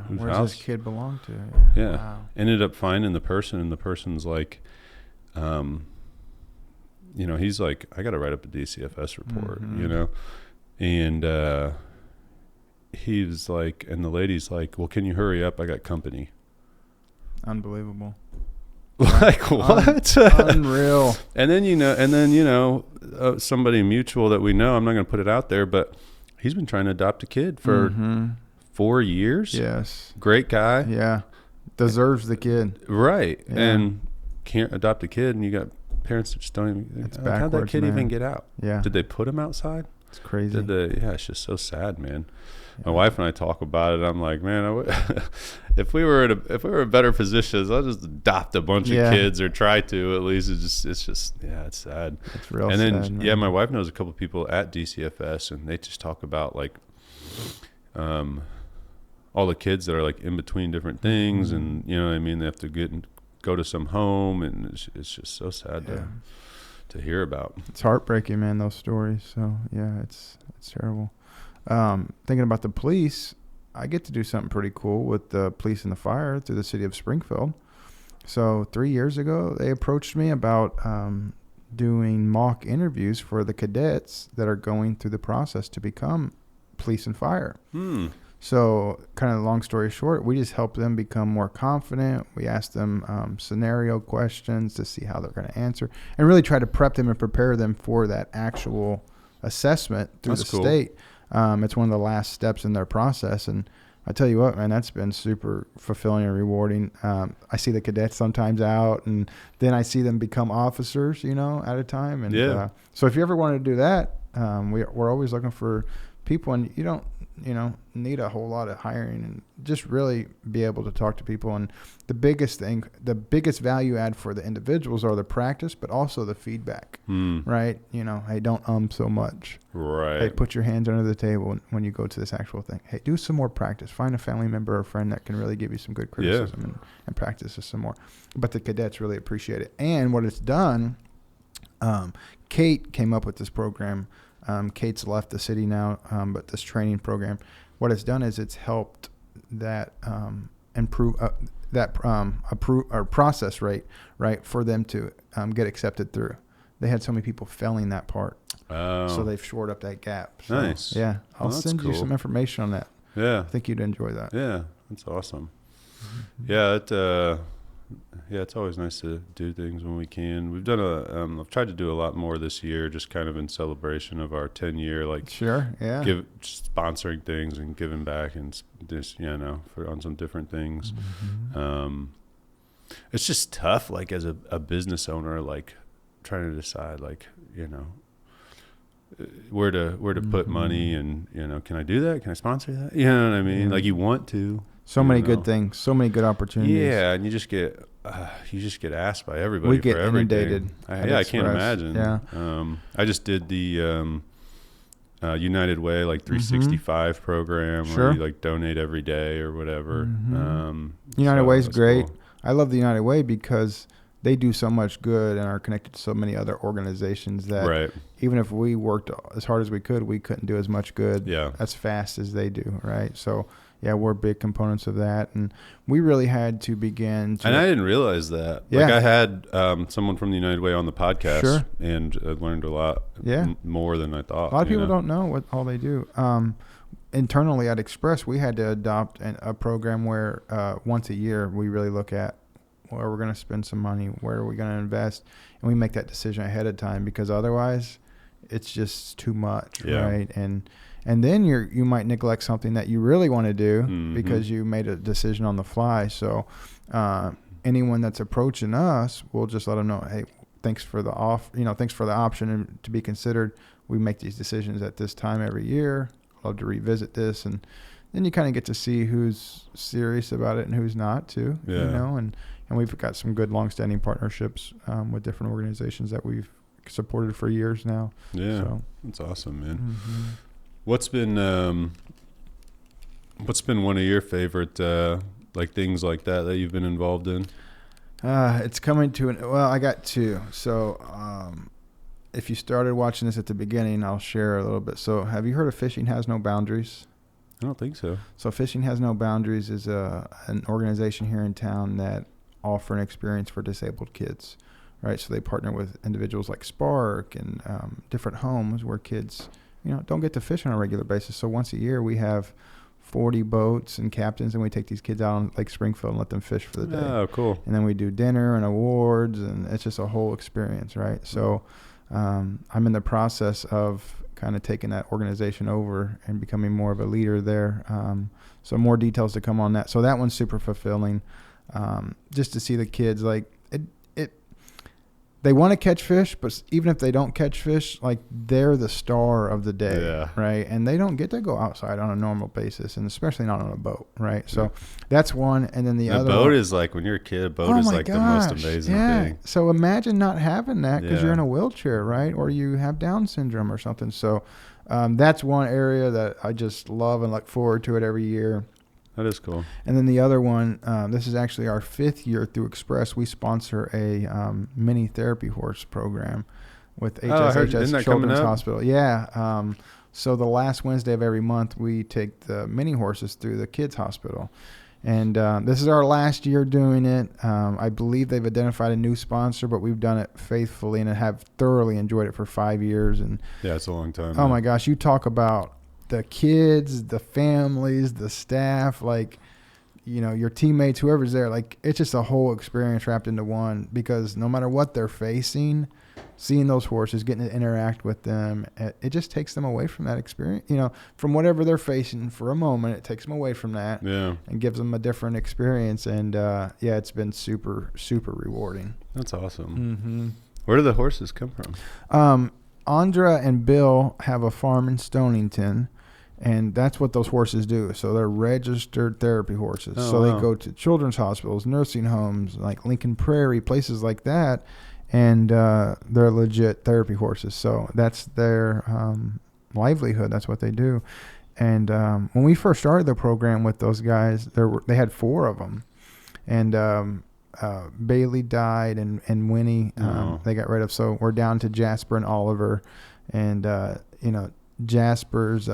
Speaker 1: whose
Speaker 2: where's
Speaker 1: house
Speaker 2: this kid belong to.
Speaker 1: Wow. Ended up finding the person, and the person's like, he's like, I got to write up a DCFS report, and he's like, and the lady's like, well, can you hurry up? I got company.
Speaker 2: Unbelievable.
Speaker 1: Like what?
Speaker 2: Unreal.
Speaker 1: And then somebody mutual that we know, I'm not going to put it out there, but he's been trying to adopt a kid for 4 years.
Speaker 2: Yes.
Speaker 1: Great guy.
Speaker 2: Yeah. Deserves the kid.
Speaker 1: Right. Yeah. And can't adopt a kid, and you got parents that just don't even.
Speaker 2: It's
Speaker 1: how'd that kid even get out?
Speaker 2: Yeah.
Speaker 1: Did they put him outside?
Speaker 2: It's crazy.
Speaker 1: It's just so sad, man. My wife and I talk about it. I'm like, man, if we were in a better position, I'll just adopt a bunch of kids or try to at least. It's just it's sad.
Speaker 2: It's real
Speaker 1: and
Speaker 2: sad.
Speaker 1: And then my wife knows a couple people at DCFS, and they just talk about like, all the kids that are like in between different things, and you know what I mean. They have to go to some home, and it's just so sad to hear about.
Speaker 2: It's heartbreaking, man. Those stories. So it's terrible. Thinking about the police, I get to do something pretty cool with the police and the fire through the city of Springfield. So 3 years ago, they approached me about doing mock interviews for the cadets that are going through the process to become police and fire. So kind of long story short, we just help them become more confident. We ask them scenario questions to see how they're going to answer, and really try to prep them and prepare them for that actual assessment through the state. It's one of the last steps in their process. And I tell you what, man, that's been super fulfilling and rewarding. I see the cadets sometimes out, and then I see them become officers, at a time. And so if you ever want to do that, we're always looking for people, and you don't, need a whole lot of hiring, and just really be able to talk to people. And the biggest value add for the individuals are the practice, but also the feedback, right? Hey, don't so much.
Speaker 1: Right.
Speaker 2: Hey, put your hands under the table when you go to this actual thing. Hey, do some more practice. Find a family member or friend that can really give you some good criticism and practice this some more. But the cadets really appreciate it. And what it's done, Kate came up with this program. Kate's left the city now, but this training program, what it's done is it's helped that improve that process rate, right, for them to get accepted through. They had so many people failing that part, so they've shored up that gap. So,
Speaker 1: nice.
Speaker 2: Yeah, I'll send you some information on that.
Speaker 1: Yeah,
Speaker 2: I think you'd enjoy that.
Speaker 1: Yeah, that's awesome. Yeah, it's always nice to do things when we can. We've done I've tried to do a lot more this year, just kind of in celebration of our 10-year, just sponsoring things and giving back, and just, on some different things. It's just tough, like as a business owner, like trying to decide, like, where to put money, and, can I do that? Can I sponsor that? You know what I mean? Like you want to.
Speaker 2: So many good things, so many good opportunities.
Speaker 1: Yeah, and you just get asked by everybody. We get for
Speaker 2: inundated.
Speaker 1: I can't imagine.
Speaker 2: Yeah.
Speaker 1: I just did the United Way, like 365 program, where you like donate every day or whatever.
Speaker 2: United Way is great. Cool. I love the United Way because they do so much good and are connected to so many other organizations that even if we worked as hard as we couldn't do as much good as fast as they do, right? So, yeah, we're big components of that. And we really had to begin to...
Speaker 1: And I didn't realize that. Yeah. Like I had someone from the United Way on the podcast, and I learned a lot more than I thought.
Speaker 2: A lot of people don't know what all they do. Internally at Express, we had to adopt a program where once a year we really look at where we're going to spend some money, where are we going to invest, and we make that decision ahead of time, because otherwise it's just too much, right? And then you might neglect something that you really want to do because you made a decision on the fly. So anyone that's approaching us, we'll just let them know, hey, thanks for the thanks for the option and to be considered. We make these decisions at this time every year. Love to revisit this, and then you kind of get to see who's serious about it and who's not too. And we've got some good longstanding partnerships with different organizations that we've supported for years now.
Speaker 1: Yeah, so that's awesome, man. What's been one of your favorite like things like that you've been involved in?
Speaker 2: It's coming to I got two. So if you started watching this at the beginning, I'll share a little bit. So have you heard of Fishing Has No Boundaries?
Speaker 1: I don't think so.
Speaker 2: So Fishing Has No Boundaries is an organization here in town that offer an experience for disabled kids, right? So they partner with individuals like Spark and different homes where kids, don't get to fish on a regular basis. So once a year we have 40 boats and captains, and we take these kids out on Lake Springfield and let them fish for the day.
Speaker 1: Oh, cool.
Speaker 2: And then we do dinner and awards, and it's just a whole experience, right? So I'm in the process of kind of taking that organization over and becoming more of a leader there. So more details to come on that. So that one's super fulfilling. Just to see the kids, like they want to catch fish, but even if they don't catch fish, like they're the star of the day, right? And they don't get to go outside on a normal basis, and especially not on a boat, right? So that's one. And then the other
Speaker 1: boat is like, when you're a kid, a boat is like the most amazing thing.
Speaker 2: So imagine not having that because you're in a wheelchair, right? Or you have Down syndrome or something. So that's one area that I just love and look forward to it every year.
Speaker 1: That is cool.
Speaker 2: And then the other one, this is actually our 5th year through Express. We sponsor a mini therapy horse program with HSHS Children's Hospital. Yeah. So the last Wednesday of every month, we take the mini horses through the kids' hospital. And this is our last year doing it. I believe they've identified a new sponsor, but we've done it faithfully and have thoroughly enjoyed it for 5 years. And
Speaker 1: yeah, it's a long time.
Speaker 2: Oh, my gosh. You talk about the kids, the families, the staff, like, your teammates, whoever's there, like it's just a whole experience wrapped into one, because no matter what they're facing, seeing those horses, getting to interact with them, it just takes them away from that experience, from whatever they're facing for a moment. It takes them away from that and gives them a different experience. And it's been super, super rewarding.
Speaker 1: That's awesome. Where do the horses come from?
Speaker 2: Andra and Bill have a farm in Stonington. And that's what those horses do. So they're registered therapy horses. They go to children's hospitals, nursing homes, like Lincoln Prairie, places like that. And they're legit therapy horses. So that's their livelihood. That's what they do. And when we first started the program with those guys, they had 4 of them. And Bailey died and Winnie they got rid of. So we're down to Jasper and Oliver. And, Jasper's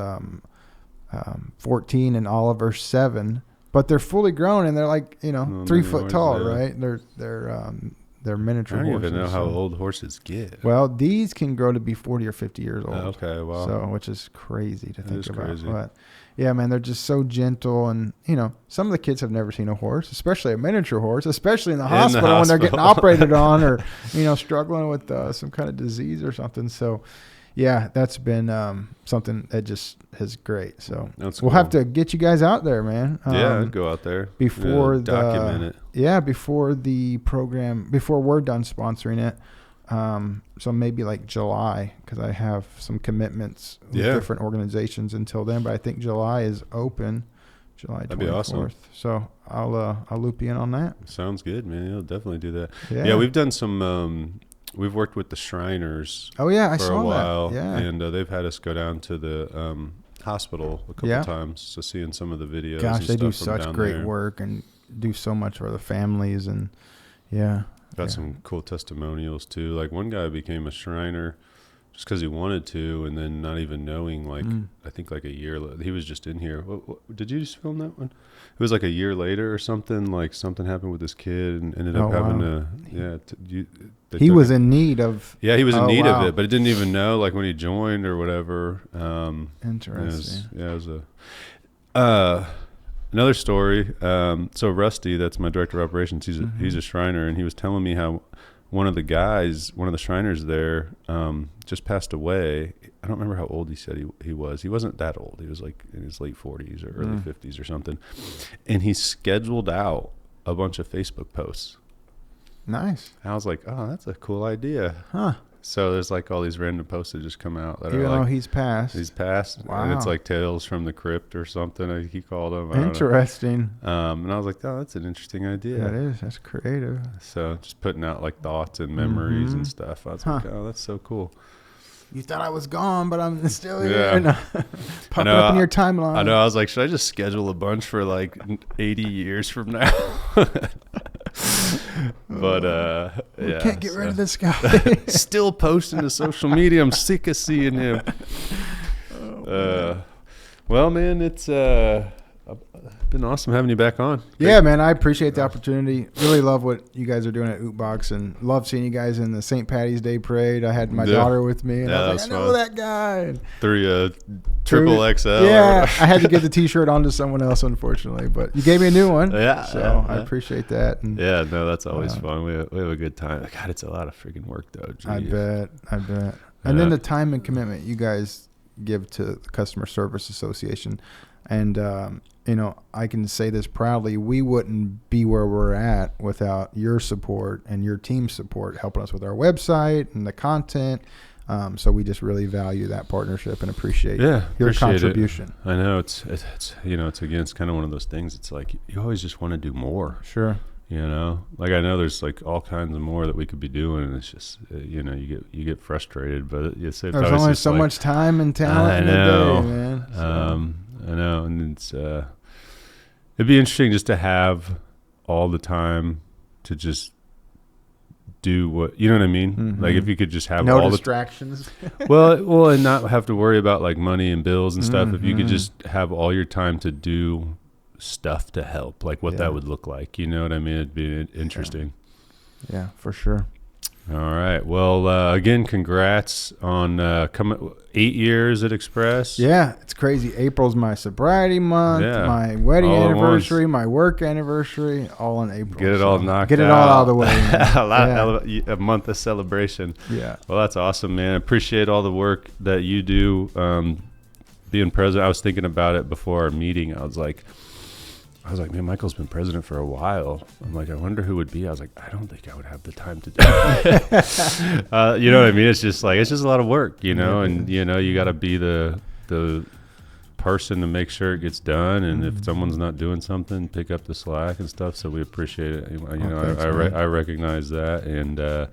Speaker 2: 14 and Oliver's 7, but they're fully grown and they're like 3 foot tall, right? They're miniature horses.
Speaker 1: I don't even know how old horses get.
Speaker 2: Well, these can grow to be 40 or 50 years old.
Speaker 1: Okay, wow.
Speaker 2: So which is crazy to think about.
Speaker 1: Crazy.
Speaker 2: But yeah, man, they're just so gentle, and some of the kids have never seen a horse, especially a miniature horse, especially in the hospital when they're getting operated on or struggling with some kind of disease or something. So yeah, that's been something that just is great. So we'll have to get you guys out there, man.
Speaker 1: I'd go out there
Speaker 2: before
Speaker 1: document it.
Speaker 2: Yeah, before the program, before we're done sponsoring it. So maybe like July, because I have some commitments with different organizations until then. But I think July is open, July 24th. That'd be awesome. So I'll loop you in on that.
Speaker 1: Sounds good, man. You'll definitely do that. Yeah, we've done some. We've worked with the Shriners.
Speaker 2: Oh yeah, I
Speaker 1: for
Speaker 2: saw
Speaker 1: a while,
Speaker 2: that. Yeah,
Speaker 1: and they've had us go down to the hospital a couple times, so seeing some of the videos.
Speaker 2: Gosh,
Speaker 1: and
Speaker 2: they do
Speaker 1: stuff
Speaker 2: such great work and do so much for the families, and
Speaker 1: got some cool testimonials too. Like one guy became a Shriner just because he wanted to, and then not even knowing. Like I think like a year, he was just in here. What, did you just film that one? It was like a year later or something. Like something happened with this kid and ended up having to.
Speaker 2: He was in need of.
Speaker 1: Yeah, he was in need of it, but he didn't even know. Like when he joined or whatever.
Speaker 2: Interesting.
Speaker 1: It was a. Another story. So Rusty, that's my director of operations. He's a Shriner, and he was telling me how one of the Shriners there, just passed away. I don't remember how old he said he was. He wasn't that old. He was like in his late 40s or early 50s or something. And he scheduled out a bunch of Facebook posts.
Speaker 2: Nice.
Speaker 1: I was like, oh, that's a cool idea.
Speaker 2: Huh.
Speaker 1: So there's like all these random posts that just come out that
Speaker 2: Even
Speaker 1: are
Speaker 2: though
Speaker 1: like,
Speaker 2: he's passed.
Speaker 1: He's passed.
Speaker 2: Wow.
Speaker 1: And it's like Tales from the Crypt or something, he called them.
Speaker 2: Interesting.
Speaker 1: And I was like, oh, that's an interesting idea.
Speaker 2: That is. That's creative.
Speaker 1: So just putting out like thoughts and memories and stuff. I was like, oh, that's so cool.
Speaker 2: You thought I was gone, but I'm still here.
Speaker 1: Yeah.
Speaker 2: Popping up in your timeline.
Speaker 1: I know. I was like, should I just schedule a bunch for like 80 years from now? But yeah,
Speaker 2: can't get rid of this guy.
Speaker 1: Still posting to social media. I'm sick of seeing him. Well, man, it's been awesome having you back on.
Speaker 2: Yeah, man, I appreciate the opportunity. Really love what you guys are doing at Ootbox, and love seeing you guys in the St. Patty's Day parade. I had my daughter with me, and I was like, I know that guy.
Speaker 1: Through triple XL.
Speaker 2: Yeah, I had to give the T-shirt on to someone else, unfortunately, but you gave me a new one.
Speaker 1: Yeah,
Speaker 2: so I appreciate that. And,
Speaker 1: yeah, no, that's always fun. We have a good time. God, it's a lot of freaking work, though. Gee.
Speaker 2: I bet. And then the time and commitment you guys give to the Customer Service Association, and I can say this proudly, we wouldn't be where we're at without your support and your team's support, helping us with our website and the content. So we just really value that partnership and appreciate your contribution.
Speaker 1: I know it's it's kind of one of those things. It's like you always just want to do more.
Speaker 2: Sure.
Speaker 1: Like I know there's like all kinds of more that we could be doing, and it's just you get frustrated, but there's
Speaker 2: only so much time and talent in a day, man. So.
Speaker 1: I know, and it's it'd be interesting just to have all the time to just do what, you know what I mean? Mm-hmm. Like if you could just have
Speaker 2: no distractions.
Speaker 1: well, and not have to worry about like money and bills and stuff. If you could just have all your time to do stuff to help, like what that would look like, you know what I mean? It'd be interesting.
Speaker 2: Yeah, for sure.
Speaker 1: All right. Well, again, congrats on 8 years at Express.
Speaker 2: Yeah, it's crazy. April's my sobriety month, my wedding anniversary, my work anniversary, all in April.
Speaker 1: Get it all knocked out.
Speaker 2: Get it all out of the way.
Speaker 1: A month of celebration.
Speaker 2: Yeah.
Speaker 1: Well, that's awesome, man. I appreciate all the work that you do being president. I was thinking about it before our meeting. I was like, man, Michael's been president for a while. I'm like, I wonder who would be. I was like, I don't think I would have the time to do it. You know what I mean? It's just a lot of work, and you got to be the person to make sure it gets done. And if someone's not doing something, pick up the slack and stuff. So we appreciate it. I recognize that. And,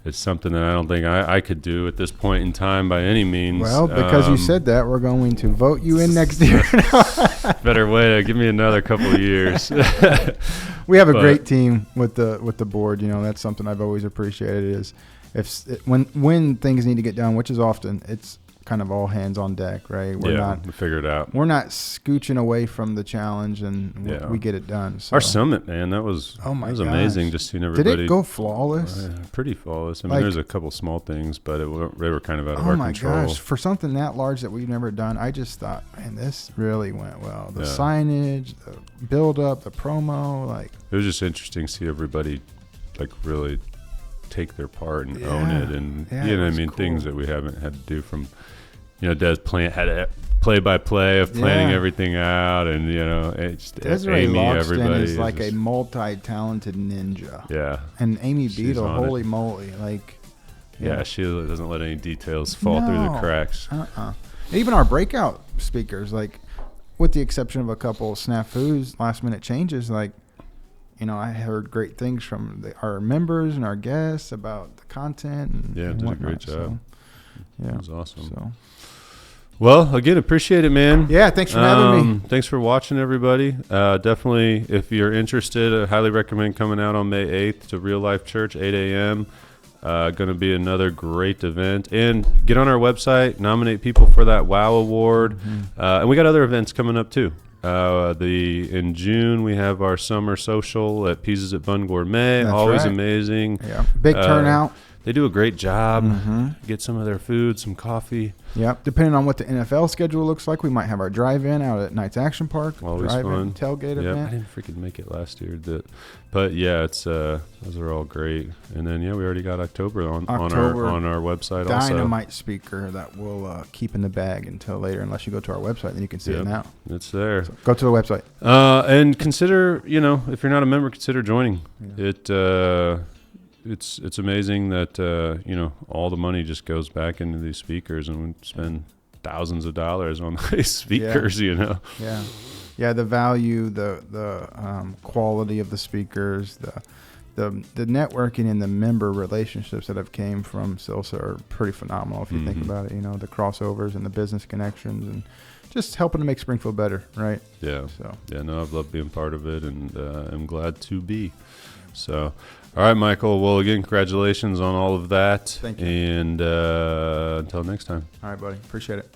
Speaker 1: it's something that I don't think I could do at this point in time by any means.
Speaker 2: Well, because you said that, we're going to vote you in next year.
Speaker 1: Better wait. Give me another couple of years.
Speaker 2: We have a great team with the board. That's something I've always appreciated. Is when things need to get done, which is often, it's kind of all hands on deck, right?
Speaker 1: We figure it out.
Speaker 2: We're not scooching away from the challenge, and we get it done. So.
Speaker 1: Our summit, man, that was amazing. Just seeing everybody.
Speaker 2: Did it go flawless?
Speaker 1: Pretty flawless. I mean, there's a couple small things, but they were kind of out of our control. Oh my gosh!
Speaker 2: For something that large that we've never done, I just thought, man, this really went well. The signage, the build up, the promo, it
Speaker 1: was just interesting to see everybody really take their part and own it, and cool. Things that we haven't had to do from. Des had a play-by-play of planning everything out, and it's Amy. Everybody
Speaker 2: is like a multi-talented ninja.
Speaker 1: Yeah,
Speaker 2: and Amy Beadle, holy moly,
Speaker 1: she doesn't let any details fall through the cracks.
Speaker 2: Even our breakout speakers, with the exception of a couple of snafus, last-minute changes, I heard great things from our members and our guests about the content. And
Speaker 1: did a great job.
Speaker 2: So,
Speaker 1: it was awesome. So. Well, again, appreciate it, man.
Speaker 2: Yeah, thanks for having me.
Speaker 1: Thanks for watching, everybody. Definitely, if you're interested, I highly recommend coming out on May 8th to Real Life Church, 8 a.m. Going to be another great event. And get on our website, nominate people for that WOW Award. And we got other events coming up, too. In June, we have our summer social at Pizzas at Bun Gourmet.
Speaker 2: That's
Speaker 1: always amazing.
Speaker 2: Yeah, big turnout.
Speaker 1: they do a great job. Get some of their food, some coffee.
Speaker 2: Yep. Depending on what the NFL schedule looks like, we might have our drive-in out at Knight's Action Park.
Speaker 1: Always fun.
Speaker 2: Tailgate
Speaker 1: event.
Speaker 2: I
Speaker 1: didn't freaking make it last year, but yeah, it's those are all great. And then we already got October on our website.
Speaker 2: Dynamite
Speaker 1: also.
Speaker 2: speaker that we'll keep in the bag until later, unless you go to our website, then you can see it now.
Speaker 1: It's there.
Speaker 2: So go to the website.
Speaker 1: And consider, if you're not a member, consider joining. Yeah. It's amazing that all the money just goes back into these speakers, and we spend thousands of dollars on these speakers. Yeah,
Speaker 2: the value, the quality of the speakers, the networking and the member relationships that have came from CILSA are pretty phenomenal if you think about it. The crossovers and the business connections and just helping to make Springfield better, right?
Speaker 1: Yeah. So I've loved being part of it, and I'm glad to be. So. All right, Michael. Well, again, congratulations on all of that.
Speaker 2: Thank you.
Speaker 1: And until next time.
Speaker 2: All right, buddy. Appreciate it.